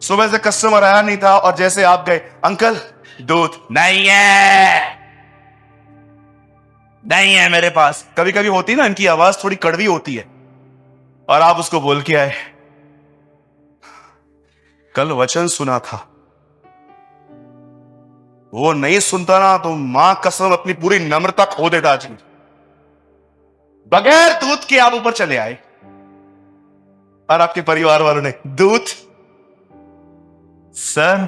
सुबह से कस्टमर आया नहीं था, और जैसे आप गए, अंकल दूध नहीं है, नहीं है मेरे पास। कभी कभी होती ना, इनकी आवाज थोड़ी कड़वी होती है, और आप उसको बोल के आए कल वचन सुना था, वो नहीं सुनता ना तो मां कसम अपनी पूरी नम्रता खो देता। आज बगैर दूध के आप ऊपर चले आए, और आपके परिवार वालों ने दूध। सर,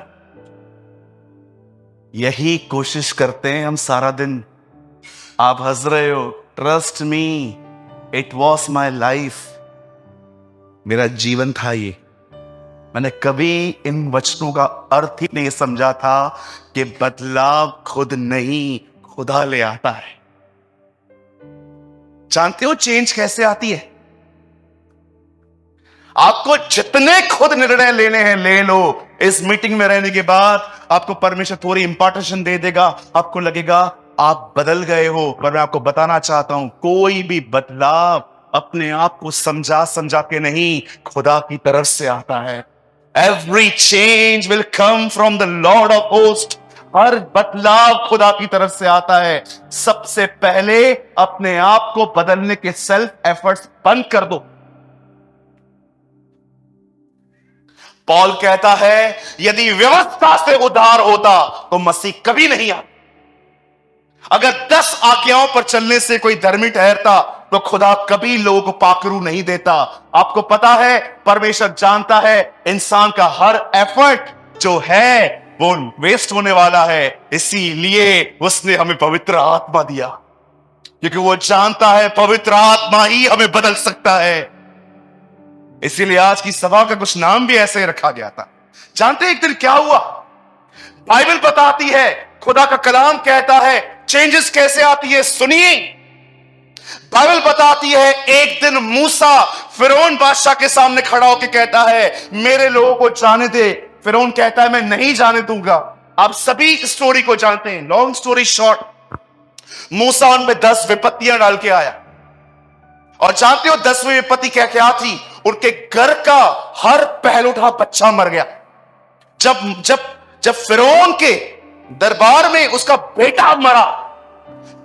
यही कोशिश करते हैं हम सारा दिन। आप हंस रहे हो, trust me, it was my life. मेरा जीवन था ये। मैंने कभी इन वचनों का अर्थ ही नहीं समझा था कि बदलाव खुद नहीं, खुदा ले आता है। जानते हो चेंज कैसे आती है? आपको जितने खुद निर्णय लेने हैं ले लो। इस मीटिंग में रहने के बाद आपको परमेश्वर थोड़ी इंपार्टेशन दे देगा, आपको लगेगा आप बदल गए हो। पर मैं आपको बताना चाहता हूं, कोई भी बदलाव अपने आप को समझा समझा के नहीं, खुदा की तरफ से आता है। Every change will come from the lord of host. हर बदलाव खुदा की तरफ से आता है। सबसे पहले अपने आप को बदलने के सेल्फ एफर्ट्स बंद कर दो। पॉल कहता है यदि व्यवस्था से उद्धार होता तो मसीह कभी नहीं आता। अगर 10 आज्ञाओं पर चलने से कोई धर्मी ठहरता तो खुदा कभी लोगों को पाखरू नहीं देता। आपको पता है, परमेश्वर जानता है इंसान का हर एफर्ट जो है वो वेस्ट होने वाला है। इसीलिए उसने हमें पवित्र आत्मा दिया, क्योंकि वो जानता है पवित्र आत्मा ही हमें बदल सकता है। इसीलिए आज की सभा का कुछ नाम भी ऐसे ही रखा गया था। जानते हैं एक दिन क्या हुआ? बाइबल बताती है, खुदा का कलाम कहता है चेंजेस कैसे आती है। सुनिए, बाइबल बताती है एक दिन मूसा फिरौन बादशाह के सामने खड़ा होकर कहता है मेरे लोगों को जाने दे। फिरौन कहता है मैं नहीं जाने दूंगा। आप सभी स्टोरी को जानते हैं। लॉन्ग स्टोरी शॉर्ट, मूसा उनमें 10 विपत्तियां डाल के आया, और जानते हो 10वीं विपत्ति क्या क्या थी? उनके घर का हर पहलौठा बच्चा मर गया। जब जब जब फिरौन के दरबार में उसका बेटा मरा,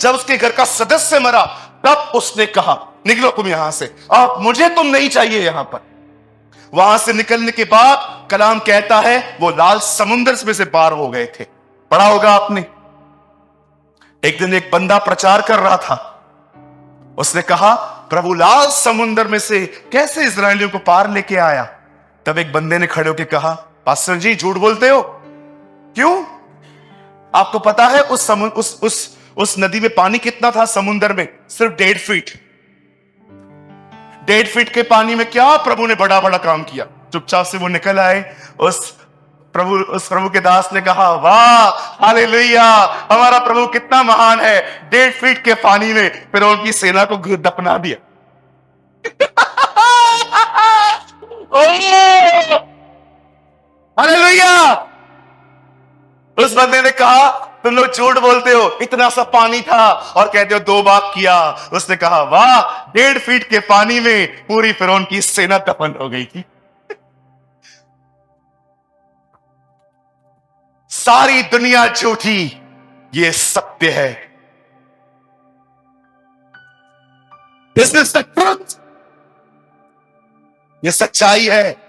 जब उसके घर का सदस्य मरा, तब उसने कहा निकलो तुम यहां से, आप मुझे तुम नहीं चाहिए यहां पर। वहां से निकलने के बाद कलाम कहता है वो लाल समुद्र में से पार हो गए थे। पढ़ा होगा आपने। एक दिन एक बंदा प्रचार कर रहा था, उसने कहा प्रभु लाल समुद्र में से कैसे इजरायलियों को पार लेके आया? तब एक बंदे ने खड़े होकर कहा पास्टर जी झूठ बोलते हो। क्यों? आपको पता है उस नदी में पानी कितना था? समुद्र में सिर्फ 1.5 फीट। 1.5 फीट के पानी में क्या प्रभु ने बड़ा बड़ा काम किया। चुपचाप से वो निकल आए। उस प्रभु के दास ने कहा वाह हालेलुया, हमारा प्रभु कितना महान है। 1.5 फीट के पानी में फिरौन की सेना को दफना दिया। हालेलुया। उस बंदे ने कहा तुम लोग झूठ बोलते हो, इतना सा पानी था और कहते हो 2 बार किया। उसने कहा वाह, 1.5 फीट के पानी में पूरी फिरौन की सेना दफन हो गई थी। सारी दुनिया झूठी, ये सत्य है। दिस इज द ट्रुथ, ये सच्चाई है।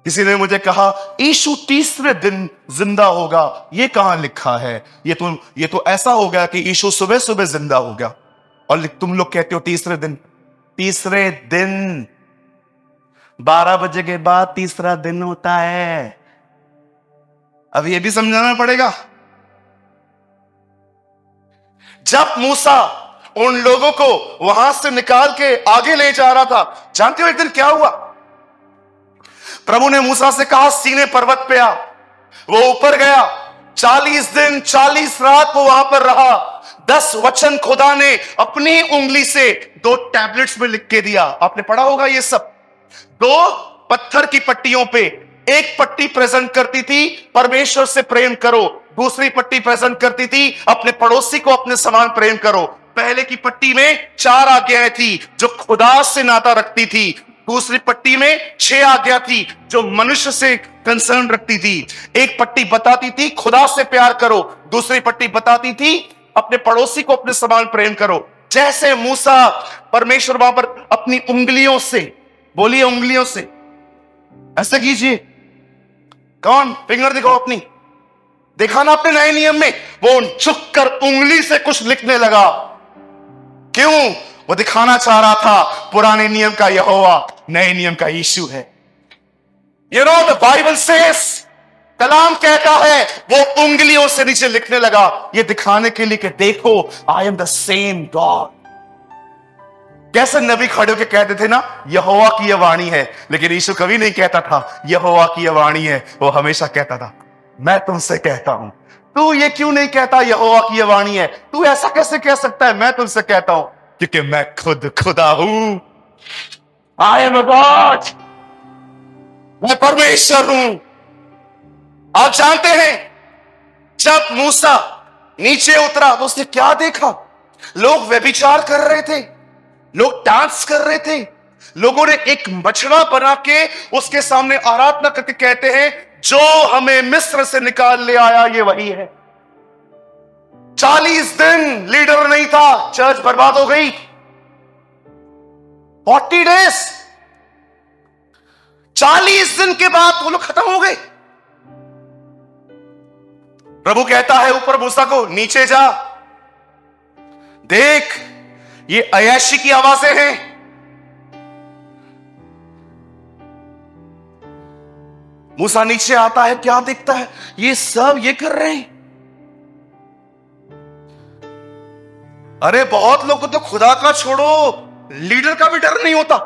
किसी ने मुझे कहा यीशु तीसरे दिन जिंदा होगा, ये कहां लिखा है? ये तो ऐसा हो गया कि यीशु सुबह सुबह जिंदा हो गया, और तुम लोग कहते हो तीसरे दिन। तीसरे दिन 12 बजे के बाद तीसरा दिन होता है। अब ये भी समझाना पड़ेगा। जब मूसा उन लोगों को वहां से निकाल के आगे ले जा रहा था, जानते हो एक दिन क्या हुआ? प्रभु ने मूसा से कहा सीने पर्वत पे आ। वो ऊपर गया, 40 दिन 40 रात वो वहां पर रहा। 10 वचन खुदा ने अपनी उंगली से 2 टैबलेट्स में लिख के दिया। आपने पढ़ा होगा ये सब। 2 पत्थर की पट्टियों पे, एक पट्टी प्रेजेंट करती थी परमेश्वर से प्रेम करो, दूसरी पट्टी प्रेजेंट करती थी अपने पड़ोसी को अपने समान प्रेम करो। पहले की पट्टी में 4 आज्ञाएं थी जो खुदा से नाता रखती थी, दूसरी पट्टी में 6 आज्ञा थी जो मनुष्य से कंसर्न रखती थी। एक पट्टी बताती थी खुदा से प्यार करो, दूसरी पट्टी बताती थी अपने पड़ोसी को अपने समान प्रेम करो। जैसे मूसा परमेश्वर वहां पर अपनी उंगलियों से, बोलिए उंगलियों से, ऐसे कीजिए, कौन फिंगर दिखाओ अपनी, देखा ना आपने नए नियम में, वो झुककर उंगली से कुछ लिखने लगा। क्यों? वो दिखाना चाह रहा था पुराने नियम का यहोवा नए नियम का यीशु है। You know the Bible says, कलाम कहता है वो उंगलियों से नीचे लिखने लगा, ये दिखाने के लिए कि देखो I am the same God. कैसे नबी खड़े होकर कहते थे ना यहोवा की यह वाणी है, लेकिन यीशु कभी नहीं कहता था यहोवा की यह वाणी है। वो हमेशा कहता था मैं तुमसे कहता हूं। तू ये क्यों नहीं कहता यहोवा की यह वाणी है? तू ऐसा कैसे कह सकता है मैं तुमसे कहता हूं? क्योंकि मैं खुद खुदा हूं। आई एम अ गॉड, मैं परमेश्वर हूं। आप जानते हैं जब मूसा नीचे उतरा तो उसने क्या देखा? लोग व्यभिचार कर रहे थे, लोग डांस कर रहे थे, लोगों ने एक बछड़ा बना के उसके सामने आराधना करके कहते हैं जो हमें मिस्र से निकाल ले आया ये वही है। 40 दिन लीडर नहीं था, चर्च बर्बाद हो गई। 40 डेज, 40 दिन के बाद वो लोग खत्म हो गए। प्रभु कहता है ऊपर मूसा को नीचे जा, देख ये अय्याशी की आवाजें हैं। मूसा नीचे आता है, क्या देखता है? ये सब ये कर रहे हैं। अरे बहुत लोगों को तो खुदा का छोड़ो लीडर का भी डर नहीं होता।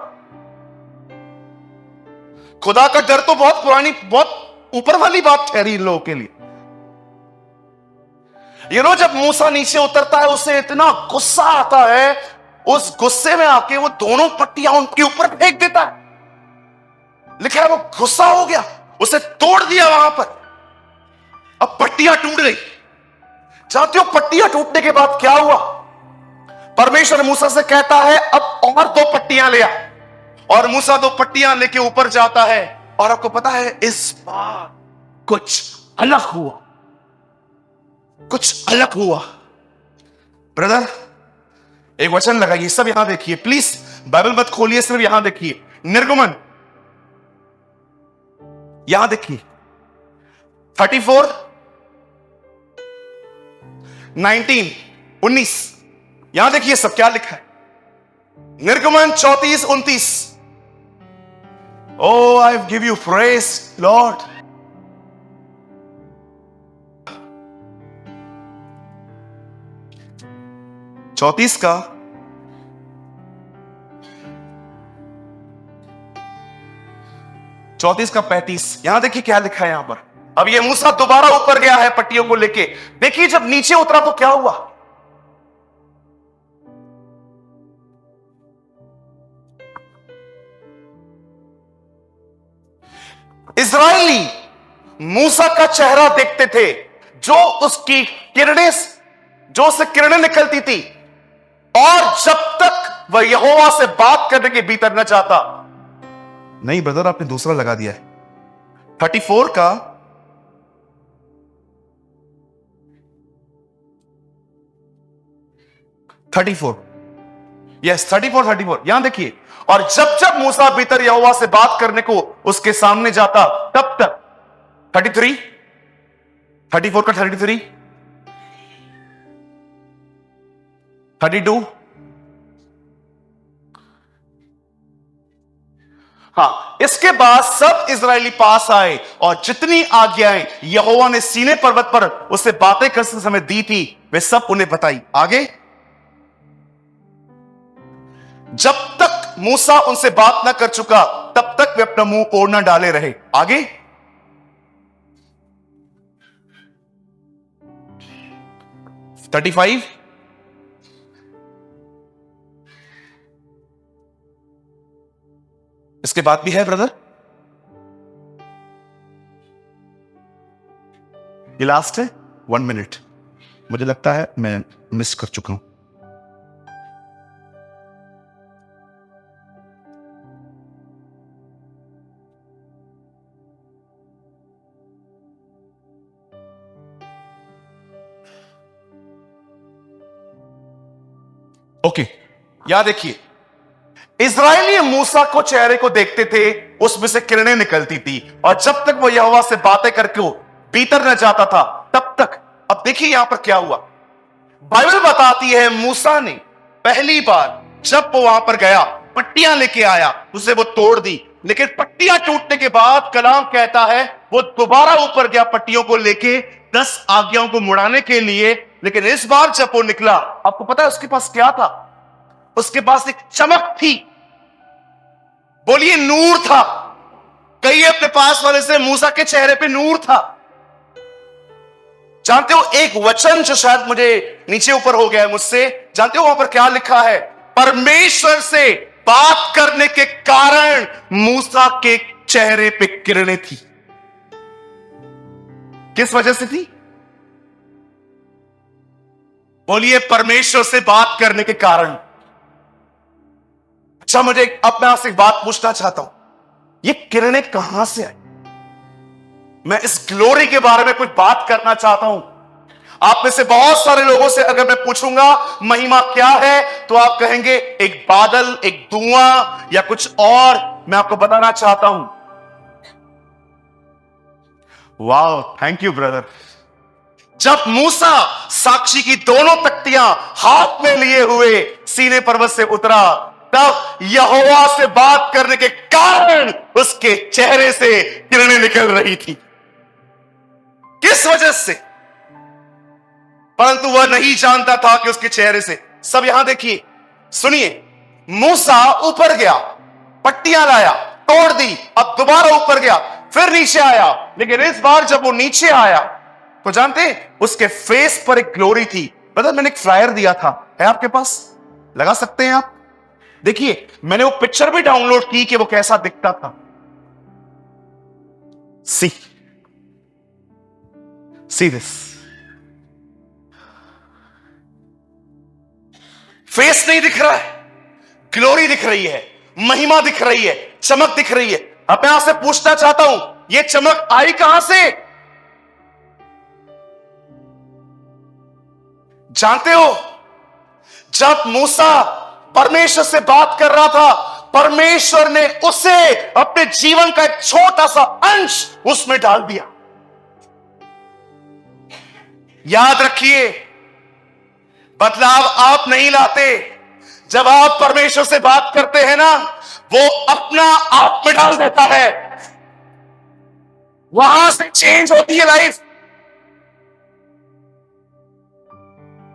खुदा का डर तो बहुत पुरानी, बहुत ऊपर वाली बात ठहरी इन लोगों के लिए। यू नो जब मूसा नीचे उतरता है उसे इतना गुस्सा आता है, उस गुस्से में आके वो दोनों पट्टियां उनके ऊपर फेंक देता है। लिखा है वो गुस्सा हो गया, उसे तोड़ दिया वहां पर। अब पट्टियां टूट गई। जानते हो पट्टियां टूटने के बाद क्या हुआ? परमेश्वर मूसा से कहता है अब और 2 पट्टियां ले आ, और मूसा 2 पट्टियां लेके ऊपर जाता है। और आपको पता है इस बार कुछ अलग हुआ, कुछ अलग हुआ। ब्रदर एक वचन लगाइए, सब यहां देखिए प्लीज, बाइबल मत खोलिए, सिर्फ यहां देखिए। निर्गमन यहां देखिए 34 19 19, यहां देखिए सब क्या लिखा है। निर्गमन 34 29। O I give you praise lord. चौतीस का 35, यहां देखिए क्या लिखा है यहां पर। अब ये मूसा दोबारा ऊपर गया है पट्टियों को लेके। देखिए जब नीचे उतरा तो क्या हुआ? इजरायली मूसा का चेहरा देखते थे, जो उसकी किरणें, जो उससे किरणें निकलती थी, और जब तक वह यहोवा से बात करने के भीतर न जाता। नहीं ब्रदर आपने दूसरा लगा दिया है। 34 का 34, यस 34 यहां देखिए। और जब जब मूसा भीतर यहोवा से बात करने को उसके सामने जाता तब तक 34 का 33 32, हाँ इसके बाद सब इजरायली पास आए और जितनी आज्ञाएं यहोवा ने सीने पर्वत पर उससे बातें करते समय दी थी वे सब उन्हें बताई। आगे जब तक मूसा उनसे बात ना कर चुका तब तक वे अपना मुंह ओढ़ना डाले रहे। आगे 35। इसके बाद भी है ब्रदर, ये लास्ट है। 1 मिनट, मुझे लगता है मैं मिस कर चुका हूं। ओके, यहां देखिए, इजरायली मूसा को चेहरे को देखते थे, उसमें से किरणें निकलती थी, और जब तक वो यहोवा से बातें करके वो भीतर न जाता था तब तक। अब देखिए यहां पर क्या हुआ। बाइबल बताती है मूसा ने पहली बार जब वो वहां पर गया, पट्टियां लेके आया, उसे वो तोड़ दी, लेकिन पट्टियां टूटने के बाद कलाम कहता है वो दोबारा ऊपर गया पट्टियों को लेके 10 आज्ञाओं को मुड़ाने के लिए। लेकिन इस बार जब वो निकला, आपको पता है उसके पास क्या था? उसके पास एक चमक थी। बोलिए नूर था। कहिए अपने पास वाले से, मूसा के चेहरे पे नूर था। जानते हो एक वचन जो शायद मुझे नीचे ऊपर हो गया है मुझसे, जानते हो वहां पर क्या लिखा है? परमेश्वर से बात करने के कारण मूसा के चेहरे पे किरणें थी। किस वजह से थी? बोलिए परमेश्वर से बात करने के कारण। अच्छा, मुझे अब मैं आपसे एक बात पूछना चाहता हूं, ये किरणें कहां से आई? मैं इस ग्लोरी के बारे में कुछ बात करना चाहता हूं। आप में से बहुत सारे लोगों से अगर मैं पूछूंगा महिमा क्या है, तो आप कहेंगे एक बादल, एक धुआं या कुछ और। मैं आपको बताना चाहता हूं। वाह, थैंक यू ब्रदर। जब मूसा साक्षी की दोनों तख्तियां हाथ में लिए हुए सीने पर्वत से उतरा, तब यहोवा से बात करने के कारण उसके चेहरे से किरणें निकल रही थी। किस वजह से? परंतु वह नहीं जानता था कि उसके चेहरे से। सब यहां देखिए, सुनिए, मूसा ऊपर गया, पट्टियां लाया, तोड़ दी, अब दोबारा ऊपर गया, फिर नीचे आया। लेकिन इस बार जब वो नीचे आया तो जानते उसके फेस पर एक ग्लोरी थी। ब्रदर, मैंने एक फ्लायर दिया था, है आपके पास? लगा सकते हैं आप? देखिए, मैंने वो पिक्चर भी डाउनलोड की कि वो कैसा दिखता था। See this. फेस नहीं दिख रहा है, ग्लोरी दिख रही है, महिमा दिख रही है, चमक दिख रही है। अब मैं आपसे पूछना चाहता हूं, यह चमक आई कहां से? जानते हो, जब मूसा परमेश्वर से बात कर रहा था, परमेश्वर ने उसे अपने जीवन का एक छोटा सा अंश उसमें डाल दिया। याद रखिए, बदलाव आप नहीं लाते। जब आप परमेश्वर से बात करते हैं ना, वो अपना आप में डाल देता है, वहां से चेंज होती है लाइफ।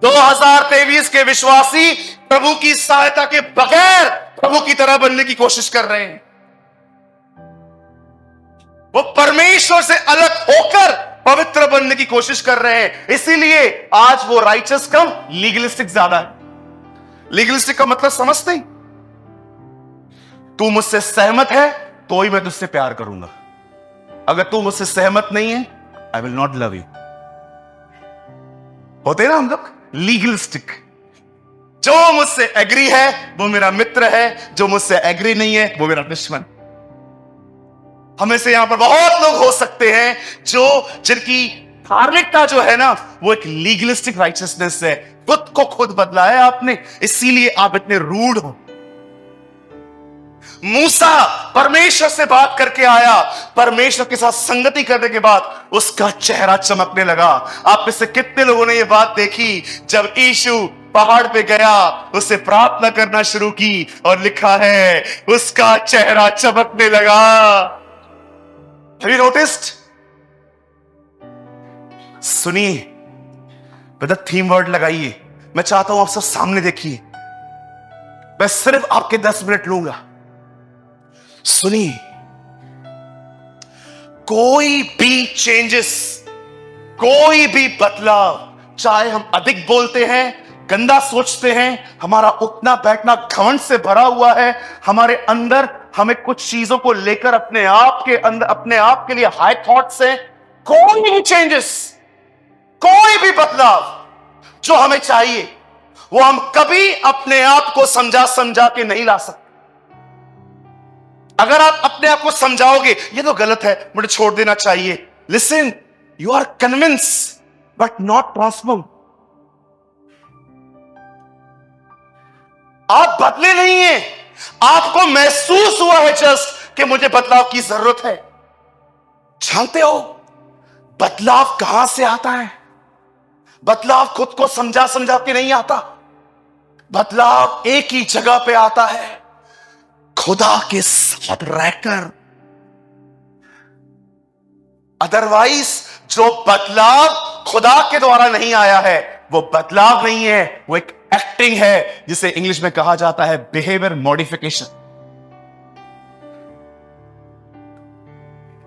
2023 के विश्वासी प्रभु की सहायता के बगैर प्रभु की तरह बनने की कोशिश कर रहे हैं। वो परमेश्वर से अलग होकर पवित्र बनने की कोशिश कर रहे हैं। इसीलिए आज वो राइचस कम, लीगलिस्टिक ज्यादा है। लीगलिस्टिक का मतलब समझते हैं? तू मुझसे सहमत है तो ही मैं तुझसे प्यार करूंगा। अगर तू मुझसे सहमत नहीं है, I will not love you. होते ना हम लोग लीगलिस्टिक। जो मुझसे एग्री है वो मेरा मित्र है, जो मुझसे एग्री नहीं है वो मेरा दुश्मन। हमें से यहां पर बहुत लोग हो सकते हैं जिनकी धार्मिकता जो है ना, वो एक लीगलिस्टिक राइचियसनेस है। खुद को खुद बदला है आपने, इसीलिए आप इतने रूड हो। मूसा परमेश्वर से बात करके आया, परमेश्वर के साथ संगति करने के बाद उसका चेहरा चमकने लगा। आप में से कितने लोगों ने यह बात देखी? जब यीशु पहाड़ पे गया, उससे प्रार्थना करना शुरू की और लिखा है उसका चेहरा चमकने लगा। Have you noticed? सुनिए, ब्रदर, थीम वर्ड लगाइए। मैं चाहता हूं आप सब सामने देखिए। मैं सिर्फ आपके 10 मिनट लूंगा। सुनिए, कोई भी चेंजेस, कोई भी बदलाव, चाहे हम अधिक बोलते हैं, गंदा सोचते हैं, हमारा उठना बैठना घमंड से भरा हुआ है, हमारे अंदर हमें कुछ चीजों को लेकर अपने आप के अंदर, अपने आप के लिए हाई थॉट्स हैं, कोई भी चेंजेस, कोई भी बदलाव जो हमें चाहिए, वो हम कभी अपने आप को समझा समझा के नहीं ला सकते। अगर आप अपने आप को समझाओगे ये तो गलत है, मुझे छोड़ देना चाहिए, listen, you are convince but not transform. आप बदले नहीं हैं, आपको महसूस हुआ है जस्ट कि मुझे बदलाव की जरूरत है। जानते हो बदलाव कहां से आता है? बदलाव खुद को समझा समझा के नहीं आता, बदलाव एक ही जगह पे आता है, खुदा के साथ रहकर। अदरवाइज जो बदलाव खुदा के द्वारा नहीं आया है वो बदलाव नहीं है, वो एक एक्टिंग है, जिसे इंग्लिश में कहा जाता है behaviour modification.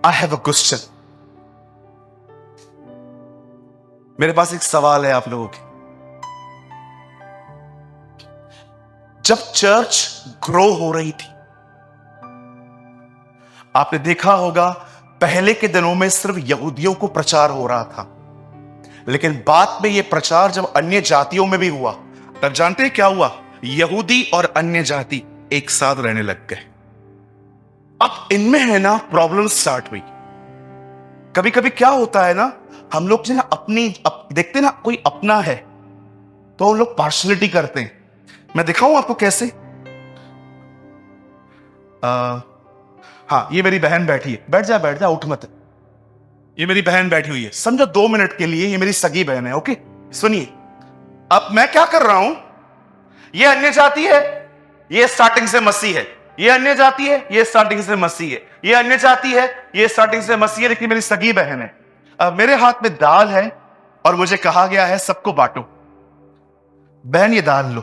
I have a question, मेरे पास एक सवाल है आप लोगों के। जब चर्च ग्रो हो रही थी, आपने देखा होगा पहले के दिनों में सिर्फ यहूदियों को प्रचार हो रहा था, लेकिन बाद में यह प्रचार जब अन्य जातियों में भी हुआ, तब जानते हैं क्या हुआ? यहूदी और अन्य जाति एक साथ रहने लग गए। अब इनमें है ना प्रॉब्लम स्टार्ट हुई। कभी कभी क्या होता है ना, हम लोग जो ना देखते ना कोई अपना है तो हम लोग पार्शलिटी करते हैं। मैं दिखाऊं आपको कैसे? हाँ, ये मेरी बहन बैठी है, बैठ जा उठ मत। ये मेरी बहन बैठी हुई है, समझो 2 मिनट के लिए ये मेरी सगी बहन है। ओके, सुनिए, अब मैं क्या कर रहा हूं, ये अन्य जाति है, ये स्टार्टिंग से मसीह है, ये अन्य जाति है, ये स्टार्टिंग से मसीह है, ये अन्य जाति है, ये स्टार्टिंग से मसीह है, लेकिन मेरी सगी बहन है। अब मेरे हाथ में दाल है और मुझे कहा गया है सबको बांटो। बहन ये दाल लो,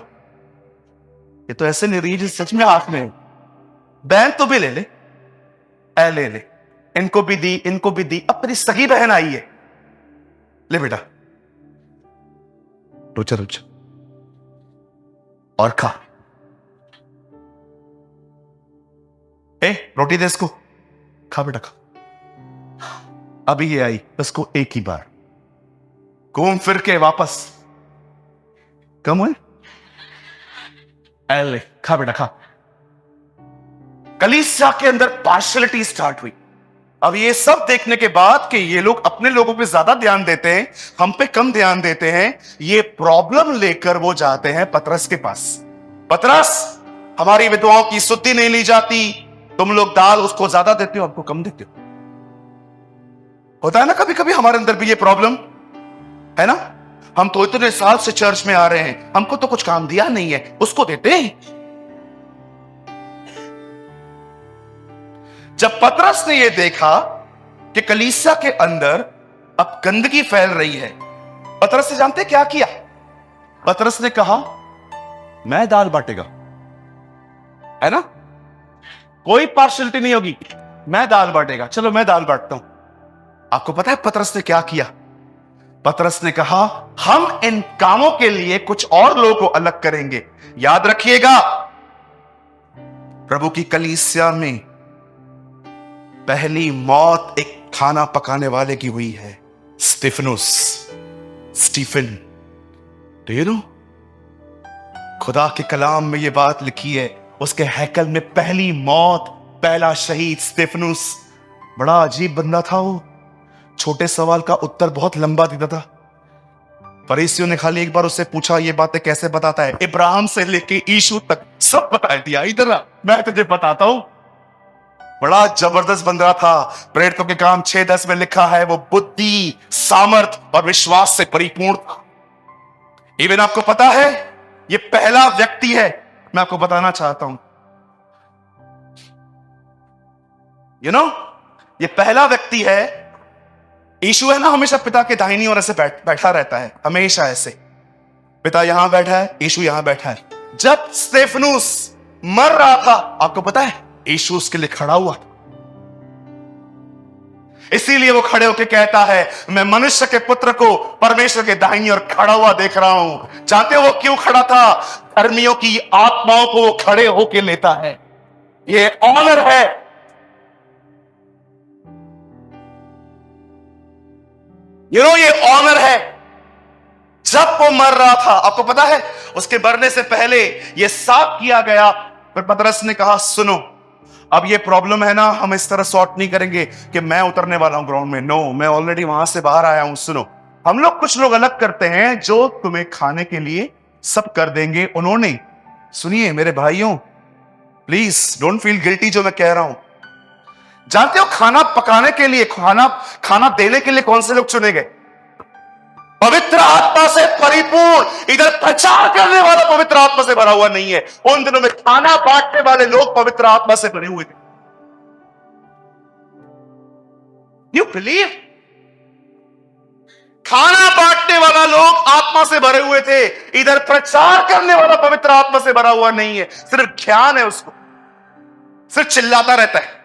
ये तो ऐसे नहीं रही जैसे सच में हाथ में है। बहन तो भी ले ले, ले ले, इनको भी दी, इनको भी दी। अब मेरी सगी बहन आई है, ले बेटा, रुचा रुचा और खा। रोटी दे इसको, खा बेटा खा। अभी ये आई, इसको एक ही बार घूम फिर के वापस कम हुए, ले खा बेटा खा। कलीसिया के अंदर पार्शलिटी स्टार्ट हुई। अब ये सब देखने के बाद कि ये लोग अपने लोगों पे ज्यादा ध्यान देते हैं, हम पे कम ध्यान देते हैं, ये प्रॉब्लम लेकर वो जाते हैं पतरस के पास। पतरस, हमारी विधवाओं की सुद्धि नहीं ली जाती, तुम लोग दाल उसको ज्यादा देते हो, हमको कम देते हो। होता है ना कभी कभी हमारे अंदर भी ये प्रॉब्लम है ना। हम तो इतने साल से चर्च में आ रहे हैं, हमको तो कुछ काम दिया नहीं है, उसको देते हैं। जब पतरस ने यह देखा कि कलीसिया के अंदर अब गंदगी फैल रही है, पतरस ने जानते क्या किया? पतरस ने कहा मैं दाल बांटेगा, है ना, कोई पार्शलिटी नहीं होगी, मैं दाल बांटेगा, चलो मैं दाल बांटता हूं। आपको पता है पतरस ने क्या किया? पतरस ने कहा हम इन कामों के लिए कुछ और लोगों को अलग करेंगे। याद रखिएगा, प्रभु की कलीसिया में पहली मौत एक खाना पकाने वाले की हुई है, स्टीफन। डू यू नो, खुदा के कलाम में यह बात लिखी है, उसके हैकल में पहली मौत, पहला शहीद स्टेफनुस। बड़ा अजीब बंदा था वो, छोटे सवाल का उत्तर बहुत लंबा देता था। फरीसियों ने खाली एक बार उससे पूछा ये बातें कैसे बताता है, इब्राहिम से लेके यीशु तक सब बता दिया। इधर मैं तुझे बताता हूं। बड़ा जबरदस्त बंदा था। प्रेरितों के काम 6:10 में लिखा है वो बुद्धि, सामर्थ और विश्वास से परिपूर्ण था। इवन आपको पता है ये पहला व्यक्ति है, मैं आपको बताना चाहता हूं, यू नो, ये पहला व्यक्ति है। यीशु है ना, हमेशा पिता के दाहिनी ओर ऐसे बैठा रहता है, हमेशा ऐसे। पिता यहां बैठा है, यीशु यहां बैठा है। जब स्तेफनुस मर रहा था, आपको पता है यीशु उसके लिए खड़ा हुआ था। इसीलिए वो खड़े होकर कहता है, मैं मनुष्य के पुत्र को परमेश्वर के दाहिनी ओर खड़ा हुआ देख रहा हूं। जानते हो वो क्यों खड़ा था? धर्मियों की आत्माओं को वो खड़े होकर लेता है। ये ऑनर है। ये ऑनर है। जब वो मर रहा था, आपको पता है, उसके मरने से पहले ये साफ किया गया। फिर पतरस ने कहा, सुनो, अब ये प्रॉब्लम है ना, हम इस तरह सॉर्ट नहीं करेंगे कि मैं उतरने वाला हूं ग्राउंड में। नो, मैं ऑलरेडी वहां से बाहर आया हूं। सुनो, हम लोग कुछ लोग अलग करते हैं जो तुम्हें खाने के लिए सब कर देंगे। उन्होंने, सुनिए मेरे भाइयों, प्लीज डोंट फील गिल्टी जो मैं कह रहा हूं। जानते हो खाना पकाने के लिए, खाना देने के लिए कौन से लोग चुने गए? पवित्र आत्मा से परिपूर्ण। इधर प्रचार करने वाला पवित्र आत्मा से भरा हुआ नहीं है। उन दिनों में खाना बांटने वाले लोग पवित्र आत्मा से भरे हुए थे। You believe? खाना बांटने वाला लोग आत्मा से भरे हुए थे। इधर प्रचार करने वाला पवित्र आत्मा से भरा हुआ नहीं है। सिर्फ ज्ञान है उसको, सिर्फ चिल्लाता रहता है।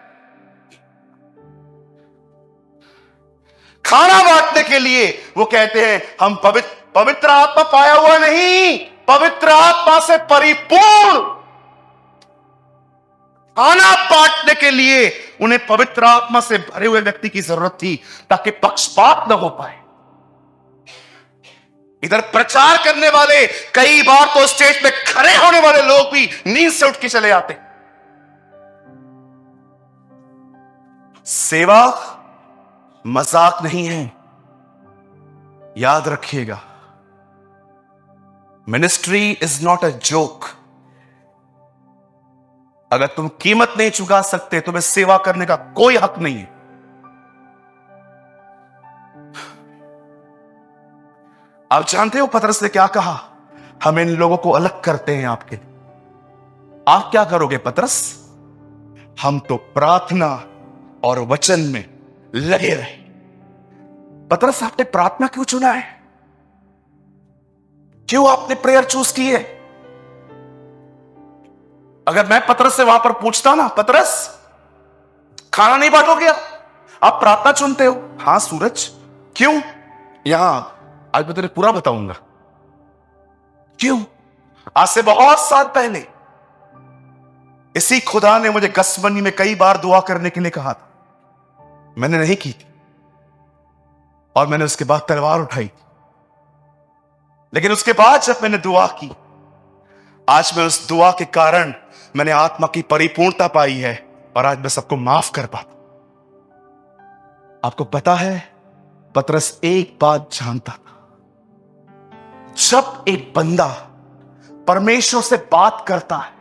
खाना बांटने के लिए वो कहते हैं हम पवित्र आत्मा पाया हुआ नहीं, पवित्र आत्मा से परिपूर्ण। खाना बांटने के लिए उन्हें पवित्र आत्मा से भरे हुए व्यक्ति की जरूरत थी, ताकि पक्षपात न हो पाए। इधर प्रचार करने वाले, कई बार तो स्टेज पे खड़े होने वाले लोग भी नींद से उठ के चले आते। सेवा मजाक नहीं है, याद रखिएगा। Ministry is not a joke. अगर तुम कीमत नहीं चुका सकते, तुम्हें सेवा करने का कोई हक नहीं है। आप जानते हो पतरस ने क्या कहा? हम इन लोगों को अलग करते हैं आपके लिए। आप क्या करोगे पतरस? हम तो प्रार्थना और वचन में लगे रहे। पतरस, आपने प्रार्थना क्यों चुना है? क्यों आपने प्रेयर चूज की है? अगर मैं पतरस से वहां पर पूछता ना, पतरस खाना नहीं बांटोगे आप प्रार्थना चुनते हो? हां सूरज, क्यों? यहां आज मैं तेरे पूरा बताऊंगा क्यों। आज से बहुत साल पहले इसी खुदा ने मुझे गसमनी में कई बार दुआ करने के लिए कहा था। मैंने नहीं की थी और मैंने उसके बाद तलवार उठाई। लेकिन उसके बाद जब मैंने दुआ की, आज मैं उस दुआ के कारण मैंने आत्मा की परिपूर्णता पाई है और आज मैं सबको माफ कर पाता। आपको पता है, पतरस एक बात जानता था, जब एक बंदा परमेश्वर से बात करता है,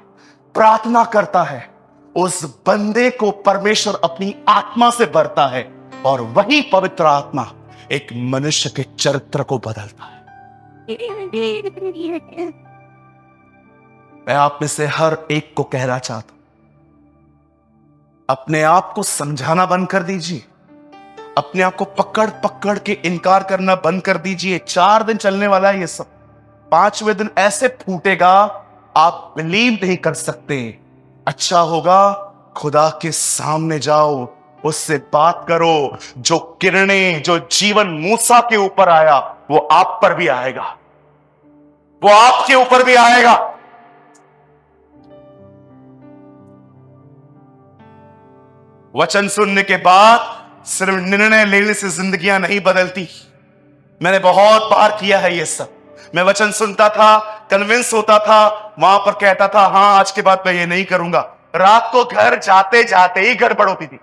प्रार्थना करता है, उस बंदे को परमेश्वर अपनी आत्मा से भरता है और वही पवित्र आत्मा एक मनुष्य के चरित्र को बदलता है। मैं आप में से हर एक को कहना चाहता हूं, अपने आप को समझाना बंद कर दीजिए। अपने आप को पकड़ पकड़ के इनकार करना बंद कर दीजिए। 4 दिन चलने वाला है ये सब। 5वें दिन ऐसे फूटेगा, आप बिलीव नहीं कर सकते। अच्छा होगा खुदा के सामने जाओ, उससे बात करो। जो किरणें, जो जीवन मूसा के ऊपर आया, वो आप पर भी आएगा, वो आपके ऊपर भी आएगा। वचन सुनने के बाद सिर्फ निर्णय लेने से जिंदगियां नहीं बदलती। मैंने बहुत बार किया है ये सब। मैं वचन सुनता था, कन्विंस होता था, वहां पर कहता था हां आज के बाद मैं ये नहीं करूंगा। रात को घर जाते जाते ही गड़बड़ होती थी,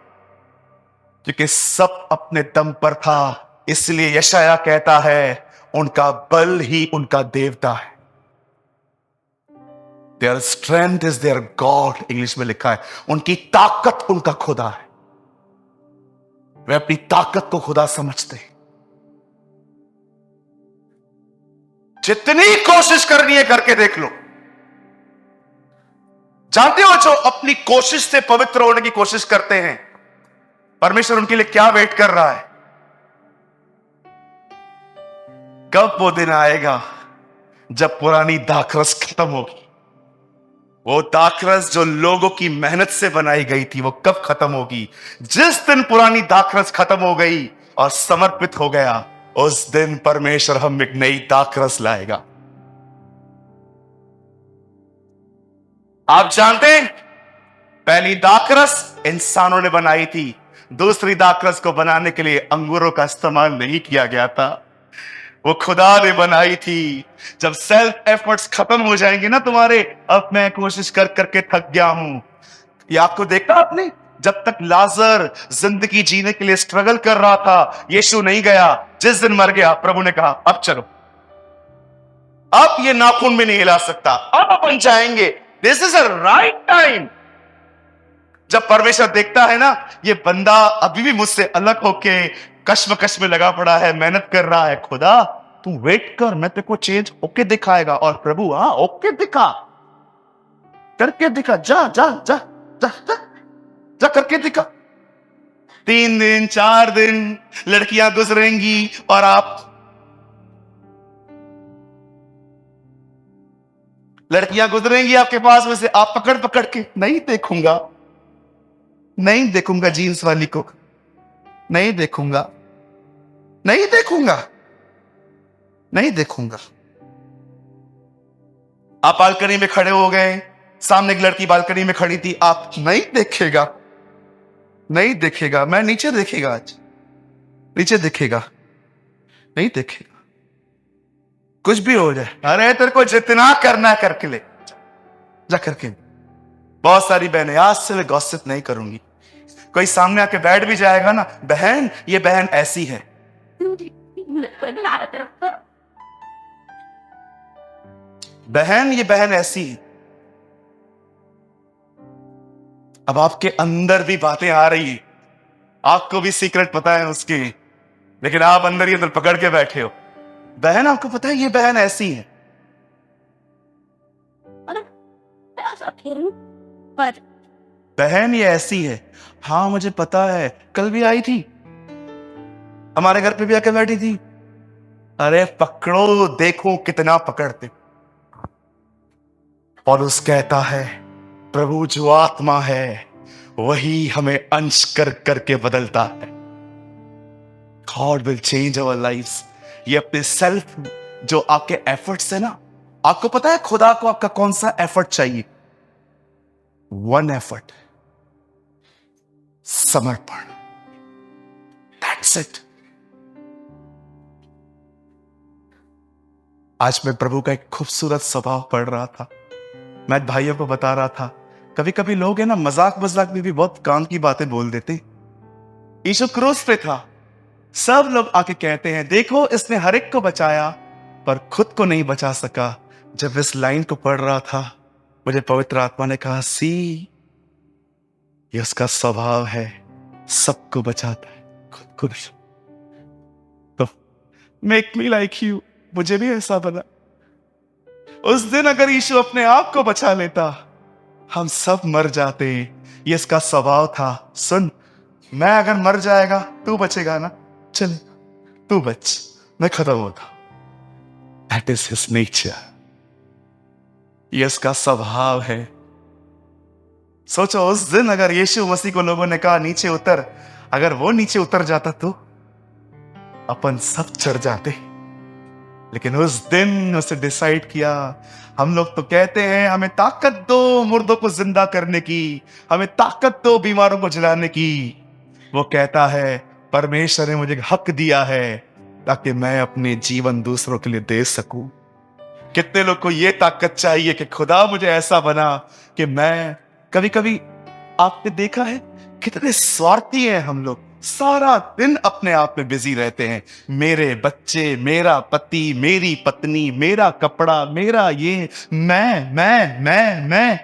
क्योंकि सब अपने दम पर था। इसलिए यशायाह कहता है उनका बल ही उनका देवता है। Their strength is their god, English में लिखा है। उनकी ताकत उनका खुदा है। वे अपनी ताकत को खुदा समझते हैं। जितनी कोशिश करनी है करके देख लो। जानते हो जो अपनी कोशिश से पवित्र होने की कोशिश करते हैं, परमेश्वर उनके लिए क्या वेट कर रहा है? कब वो दिन आएगा जब पुरानी दाखरस खत्म होगी, वो दाखरस जो लोगों की मेहनत से बनाई गई थी, वो कब खत्म होगी? जिस दिन पुरानी दाखरस खत्म हो गई और समर्पित हो गया, उस दिन परमेश्वर हम एक नई दाखरस लाएगा। आप जानते हैं, पहली दाखरस इंसानों ने बनाई थी। दूसरी दाखरस को बनाने के लिए अंगूरों का इस्तेमाल नहीं किया गया था, वो खुदा ने बनाई थी। जब सेल्फ एफर्ट्स खत्म हो जाएंगे ना तुम्हारे, अब मैं कोशिश कर करके थक गया हूं। ये आपको देखा आपने, जब तक लाजर जिंदगी जीने के लिए स्ट्रगल कर रहा था, यीशु नहीं गया। जिस दिन मर गया, प्रभु ने कहा अब चलो, अब ये नाखून में नहीं हिला सकता, अब अपन जाएंगे। This is a right time. जब परमेश्वर देखता है ना, ये बंदा अभी भी मुझसे अलग होके कश्मकश में लगा पड़ा है, मेहनत कर रहा है, खुदा तू वेट कर, मैं तेरे को चेंज ओके दिखाएगा। और प्रभु हाँ ओके दिखा, करके दिखा, जा जा जा जा जा, जा करके दिखा। 3 दिन 4 दिन लड़कियां गुजरेंगी और आप, लड़कियां गुजरेंगी आपके पास में से, आप पकड़ पकड़ के, नहीं देखूंगा, नहीं देखूंगा जीन्स वाली को, नहीं देखूंगा, नहीं देखूंगा, नहीं देखूंगा। आप बालकनी में खड़े हो गए, सामने एक लड़की बालकनी में खड़ी थी, आप नहीं देखेगा, नहीं देखेगा, मैं नीचे देखेगा, आज नीचे देखेगा, नहीं देखेगा, कुछ भी हो जाए, अरे तेरे को जितना करना है करके ले जा करके। बहुत सारी बहनें, आज से मैं गॉसिप नहीं करूंगी, कोई सामने आके बैठ भी जाएगा ना, बहन ये बहन ऐसी है, बहन ये बहन ऐसी है। अब आपके अंदर भी बातें आ रही है, आपको भी सीक्रेट पता है उसकी, लेकिन आप अंदर ही अंदर पकड़ के बैठे हो। बहन आपको पता है ये बहन ऐसी है, पर बहन ये ऐसी है। हाँ मुझे पता है, कल भी आई थी, हमारे घर पे भी आके बैठी थी। अरे पकड़ो, देखो कितना पकड़ते। पौलुस कहता है, प्रभु जो आत्मा है वही हमें अंश कर करके बदलता है। God will change our lives. ये अपने सेल्फ जो आपके एफर्ट्स है ना, आपको पता है खुदा को आपका कौन सा एफर्ट चाहिए? वन एफर्ट, समर्पण, दैट्स इट। आज मैं प्रभु का एक खूबसूरत स्वभाव पढ़ रहा था, मैं भाइयों को बता रहा था, कभी कभी लोग है ना मजाक मजाक में भी बहुत काम की बातें बोल देते। यीशु क्रूस पे था, सब लोग आके कहते हैं देखो इसने हर एक को बचाया पर खुद को नहीं बचा सका। जब इस लाइन को पढ़ रहा था, मुझे पवित्र आत्मा ने कहा, सी ये उसका स्वभाव है, सबको बचाता है, खुद को नहीं। तो मेक मी लाइक यू, मुझे भी ऐसा बना। उस दिन अगर यीशु अपने आप को बचा लेता, हम सब मर जाते। ये इसका स्वभाव था। सुन, मैं अगर मर जाएगा तू बचेगा ना, चल तू बच, मैं खत्म होगा। दैट इज हिज नेचर, ये इसका स्वभाव है। सोचो उस दिन अगर यीशु मसीह को लोगों ने कहा नीचे उतर, अगर वो नीचे उतर जाता तो अपन सब चढ़ जाते। लेकिन उस दिन उसे डिसाइड किया। हम लोग तो कहते हैं हमें ताकत दो मुर्दों को जिंदा करने की, हमें ताकत दो बीमारों को जिलाने की। वो कहता है परमेश्वर ने मुझे हक दिया है ताकि मैं अपने जीवन दूसरों के लिए दे सकूं। कितने लोग को ये ताकत चाहिए कि खुदा मुझे ऐसा बना कि मैं, कभी कभी आपने देखा है कितने स्वार्थी हैं हम लोग, सारा दिन अपने आप में बिजी रहते हैं। मेरे बच्चे, मेरा पति, मेरी पत्नी, मेरा कपड़ा, मेरा ये, मैं।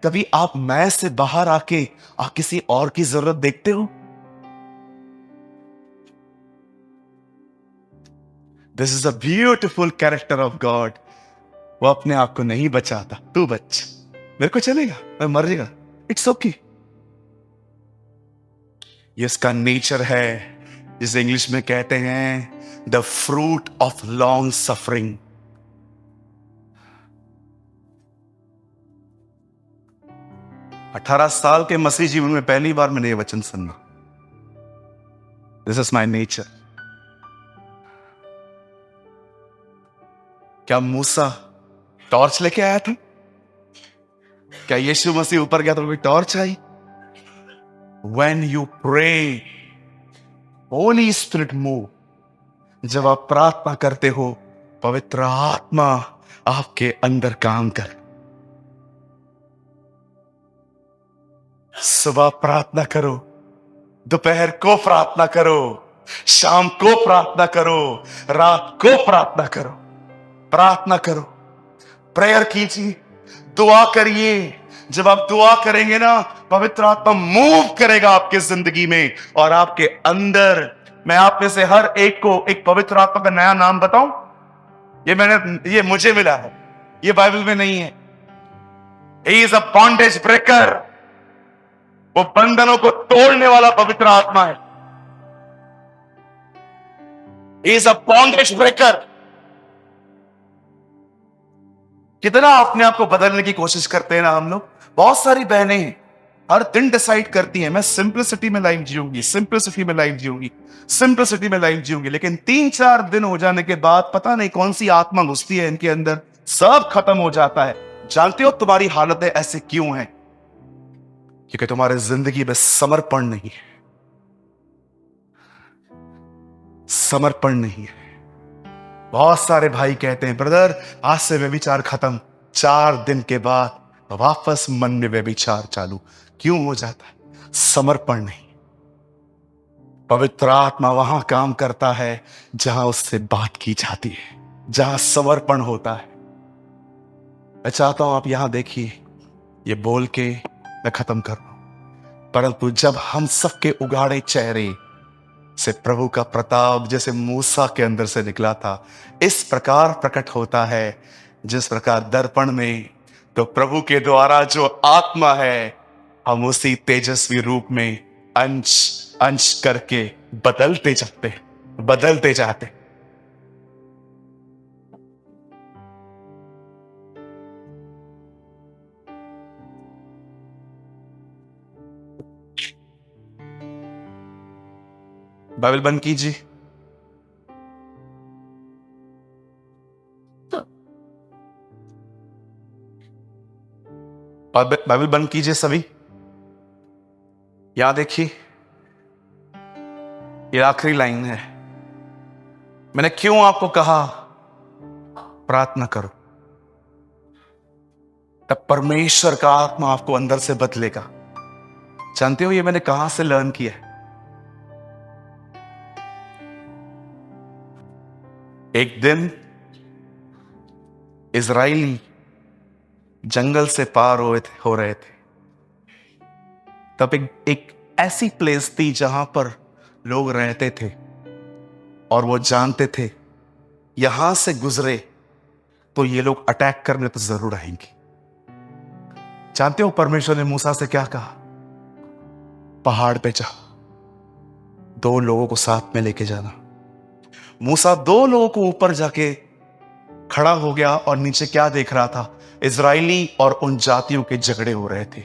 कभी आप मैं से बाहर आके किसी और की जरूरत देखते हो? This is a beautiful character of God. वो अपने आप को नहीं बचाता, तू बच, मेरे को चलेगा, मैं मर जाएगा, इट्स ओके। ये इसका नेचर है, जिसे इंग्लिश में कहते हैं the fruit of long suffering. 18 साल के मसीह जीवन में पहली बार मैंने ये वचन सुना। This is my nature. क्या मूसा टॉर्च लेके आया था? क्या यीशु मसीह ऊपर गया तो कोई torch I? When you pray, Holy Spirit move. जब आप प्रार्थना करते हो, पवित्र आत्मा आपके अंदर काम कर। सुबह प्रार्थना करो, दोपहर को प्रार्थना करो, शाम को प्रार्थना करो, रात को प्रार्थना करो। प्रार्थना करो, प्रेयर कीजिए, दुआ करिए। जब आप दुआ करेंगे ना, पवित्र आत्मा मूव करेगा आपके जिंदगी में और आपके अंदर। मैं आप में से हर एक को एक पवित्र आत्मा का नया नाम बताऊं? ये मुझे मिला है, ये बाइबल में नहीं है। He is a bondage breaker. वो बंधनों को तोड़ने वाला पवित्र आत्मा है। He is a bondage breaker. कितना अपने आप को बदलने की कोशिश करते हैं ना हम लोग। बहुत सारी बहनें हैं, हर दिन डिसाइड करती हैं मैं सिंपलिसिटी में लाइफ जीऊंगी, सिंपलिसिटी में लाइफ जीऊंगी, सिंपलिसिटी में लाइफ जीऊंगी। लेकिन 3-4 दिन हो जाने के बाद पता नहीं कौन सी आत्मा घुसती है इनके अंदर, सब खत्म हो जाता है। जानते हो तुम्हारी हालतें ऐसे क्यों हैं? क्योंकि तुम्हारे जिंदगी में समर्पण नहीं है। समर्पण नहीं है। बहुत सारे भाई कहते हैं ब्रदर आज से व्यभिचार खत्म, 4 दिन के बाद वापस मन में व्यभिचार चालू। क्यों हो जाता है? समर्पण नहीं। पवित्र आत्मा वहां काम करता है जहां उससे बात की जाती है, जहां समर्पण होता है। मैं चाहता हूं आप यहां देखिए, ये बोल के मैं खत्म कर रहा हूं, परंतु जब हम सबके उगाड़े चेहरे से प्रभु का प्रताप जैसे मूसा के अंदर से निकला था, इस प्रकार प्रकट होता है जिस प्रकार दर्पण में, तो प्रभु के द्वारा जो आत्मा है हम उसी तेजस्वी रूप में अंश अंश करके बदलते जाते। बाइबल बंद कीजिए। बाइबल बंद कीजिए सभी। यहां देखिए, ये आखिरी लाइन है। मैंने क्यों आपको कहा प्रार्थना करो, तब परमेश्वर का आत्मा आपको अंदर से बदलेगा। जानते हो ये मैंने कहां से लर्न किया है? एक दिन इजराइली जंगल से पार हो रहे थे। तब एक ऐसी प्लेस थी जहां पर लोग रहते थे और वो जानते थे यहां से गुजरे तो ये लोग अटैक करने तो जरूर आएंगे। जानते हो परमेश्वर ने मूसा से क्या कहा? पहाड़ पे जा, 2 लोगों को साथ में लेके जाना। मूसा 2 लोगों को ऊपर जाके खड़ा हो गया और नीचे क्या देख रहा था? इजराइली और उन जातियों के झगड़े हो रहे थे,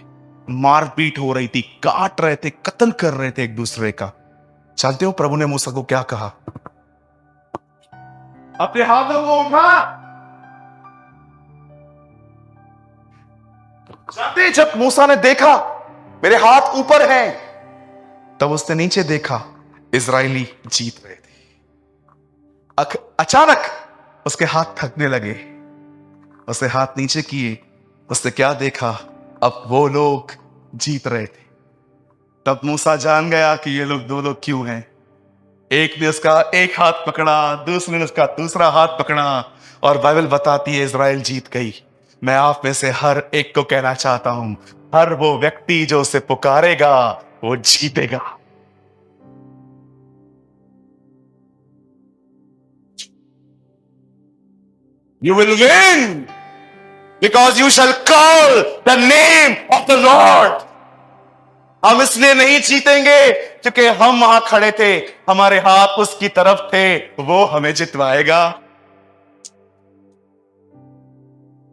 मारपीट हो रही थी, काट रहे थे, कत्ल कर रहे थे एक दूसरे का। जानते हो प्रभु ने मूसा को क्या कहा? अपने हाथों को उठा। जानते जब मूसा ने देखा मेरे हाथ ऊपर हैं, तब उसने नीचे देखा, इजराइली जीत रहे थे। अचानक उसके हाथ थकने लगे, उसने हाथ नीचे किए, उसने क्या देखा? अब वो लोग जीत रहे थे। तब मूसा जान गया कि ये लोग 2 लोग क्यों हैं। एक ने उसका एक हाथ पकड़ा, दूसरे ने उसका दूसरा हाथ पकड़ा और बाइबल बताती है इजराइल जीत गई। मैं आप में से हर एक को कहना चाहता हूं, हर वो व्यक्ति जो उसे पुकारेगा वो जीतेगा। You will win because you shall call the name of the Lord. हम इसलिए नहीं जीतेंगे क्योंकि हम वहां खड़े थे, हमारे हाथ उसकी तरफ थे, वो हमें जितवाएगा।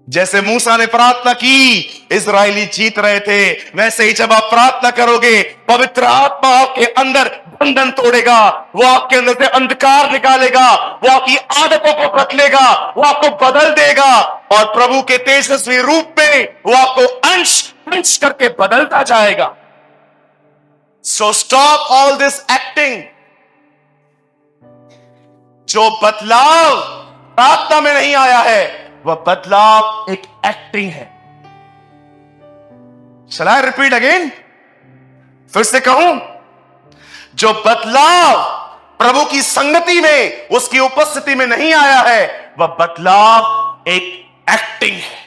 जैसे मूसा ने प्रार्थना की, इजरायली जीत रहे थे, वैसे ही जब आप प्रार्थना करोगे, पवित्र आत्मा आपके अंदर बंधन तोड़ेगा, वो आपके अंदर से अंधकार निकालेगा, वो आपकी आदतों को बदलेगा, वो आपको बदल देगा, और प्रभु के तेजस्वी रूप में वो आपको अंश अंश करके बदलता जाएगा। So stop all this acting. जो बदलाव प्रार्थना में नहीं आया है, वह बदलाव एक एक्टिंग है। Shall I repeat again? फिर से कहूं, जो बदलाव प्रभु की संगति में, उसकी उपस्थिति में नहीं आया है, वह बदलाव एक एक्टिंग है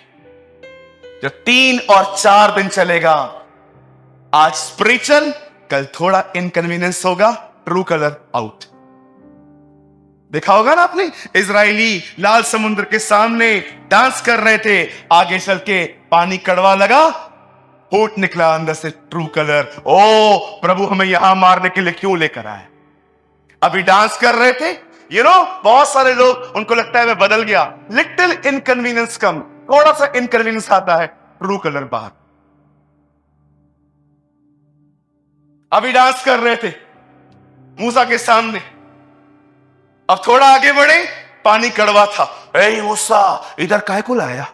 जो 3 और 4 दिन चलेगा। आज स्पिरिचुअल, कल थोड़ा इनकन्वीनियंस होगा, ट्रू कलर आउट। देखा होगा ना आपने, इजरायली लाल समुद्र के सामने डांस कर रहे थे, आगे चल के पानी कड़वा लगा, होठ निकला अंदर से ट्रू कलर। ओ प्रभु, हमें यहां मारने के लिए क्यों लेकर आए? अभी डांस कर रहे थे, बहुत सारे लोग, उनको लगता है मैं बदल गया। लिटिल इनकन्वीनियंस कम, थोड़ा सा इनकन्वीनियंस आता है, ट्रू कलर बाहर। अभी डांस कर रहे थे मूसा के सामने, अब थोड़ा आगे बढ़े, पानी कड़वा था। ए मूसा, इधर काहे को लाया?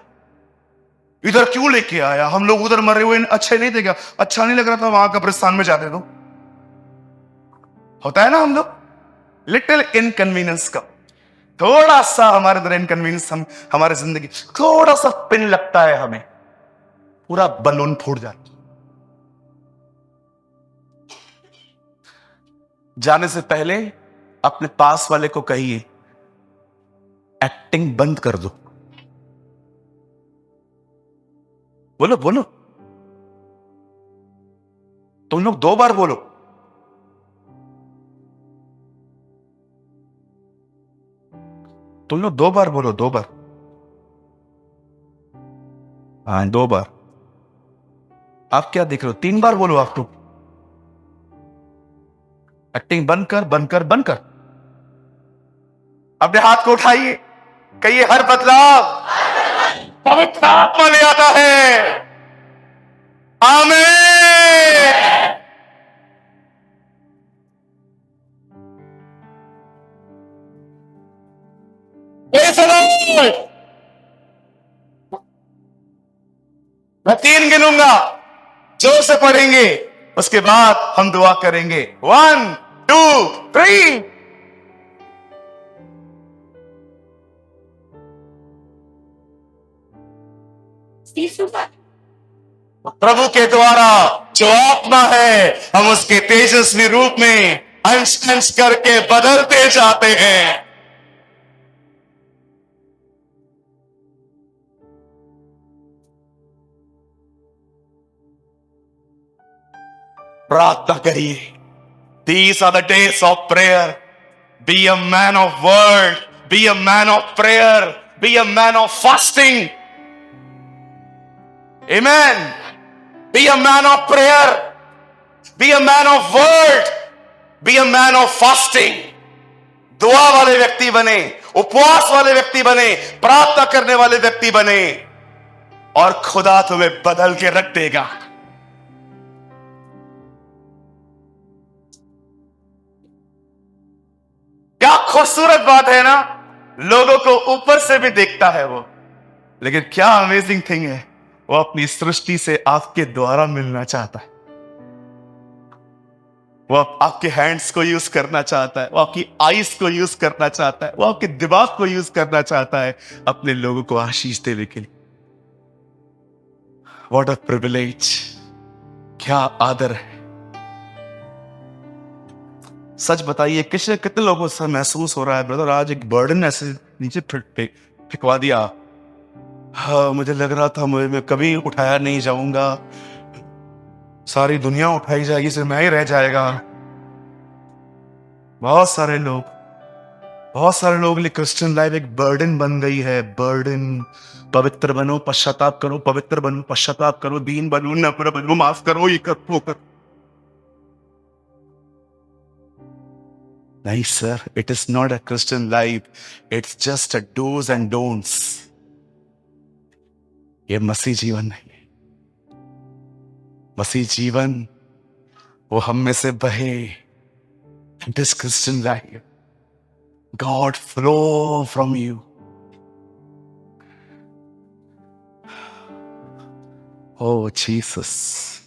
इधर क्यों लेके आया? हम लोग उधर मरे हुए अच्छे नहीं थे क्या? अच्छा नहीं लग रहा था वहां कब्रिस्तान में जाते? तो होता है ना, हम लोग लिटिल इनकन्वीनियंस का, थोड़ा सा हमारे अंदर इनकन्वीनियंस, हमारे जिंदगी थोड़ा सा पिन लगता है, हमें पूरा बलून फूट जाता। जाने से पहले अपने पास वाले को कहिए, एक्टिंग बंद कर दो। बोलो बोलो, तुम लोग 2 बार बोलो। तुम लोग 2 बार बोलो, 2 बार। हाँ, 2 बार। आप क्या देख रहे हो? 3 बार बोलो आप तो। एक्टिंग बंद कर, बंद कर, बंद कर। अपने हाथ को उठाइए, कहिए, हर बदलाव पवित्र आत्मा ले आता है। आमीन। मैं 3 गिनूंगा, जोर से पढ़ेंगे, उसके बाद हम दुआ करेंगे। 1 2 3। प्रभु के द्वारा जो आत्मा है, हम उसके तेजस्वी रूप में अंश अंश करके बदलते जाते हैं। प्रार्थना करिए। These are the days of prayer. Be a man of word. Be a man of prayer. Be a man of fasting. Amen. Be a man of prayer. Be a man of word. Be a man of fasting. दुआ वाले व्यक्ति बने, उपवास वाले व्यक्ति बने, प्रार्थना करने वाले व्यक्ति बने, और खुदा तुम्हें बदल के रख देगा। क्या खूबसूरत बात है ना, लोगों को ऊपर से भी देखता है वो, लेकिन क्या अमेजिंग थिंग है, वो अपनी सृष्टि से आपके द्वारा मिलना चाहता है। वो आपके हैंड्स को यूज करना चाहता है, वो आपकी आईज को यूज करना चाहता है, वो आपके दिमाग को यूज करना चाहता है अपने लोगों को आशीष देने के लिए। व्हाट अ प्रिविलेज, क्या आदर है। सच बताइए, कितने लोगों से महसूस हो रहा है, ब्रदर आज एक बर्डन ऐसे नीचे फेंकवा दिया। हाँ, मुझे लग रहा था मैं कभी उठाया नहीं जाऊंगा, सारी दुनिया उठाई जाएगी, सिर्फ मैं ही रह जाएगा। बहुत सारे लोग लिए क्रिश्चियन लाइफ एक बर्डन बन गई है। बर्डन, पवित्र बनो, पश्चाताप करो, पवित्र बनो, पश्चाताप करो, दीन बनो, नम्र बनो, माफ करो, ये कर, वो कर। नहीं sir, it is not a Christian life, it's just a do's and don'ts. ये मसीह जीवन नहीं है। मसीह जीवन वो हम में से बहे। This Christian life, God flow from you. Oh, Jesus.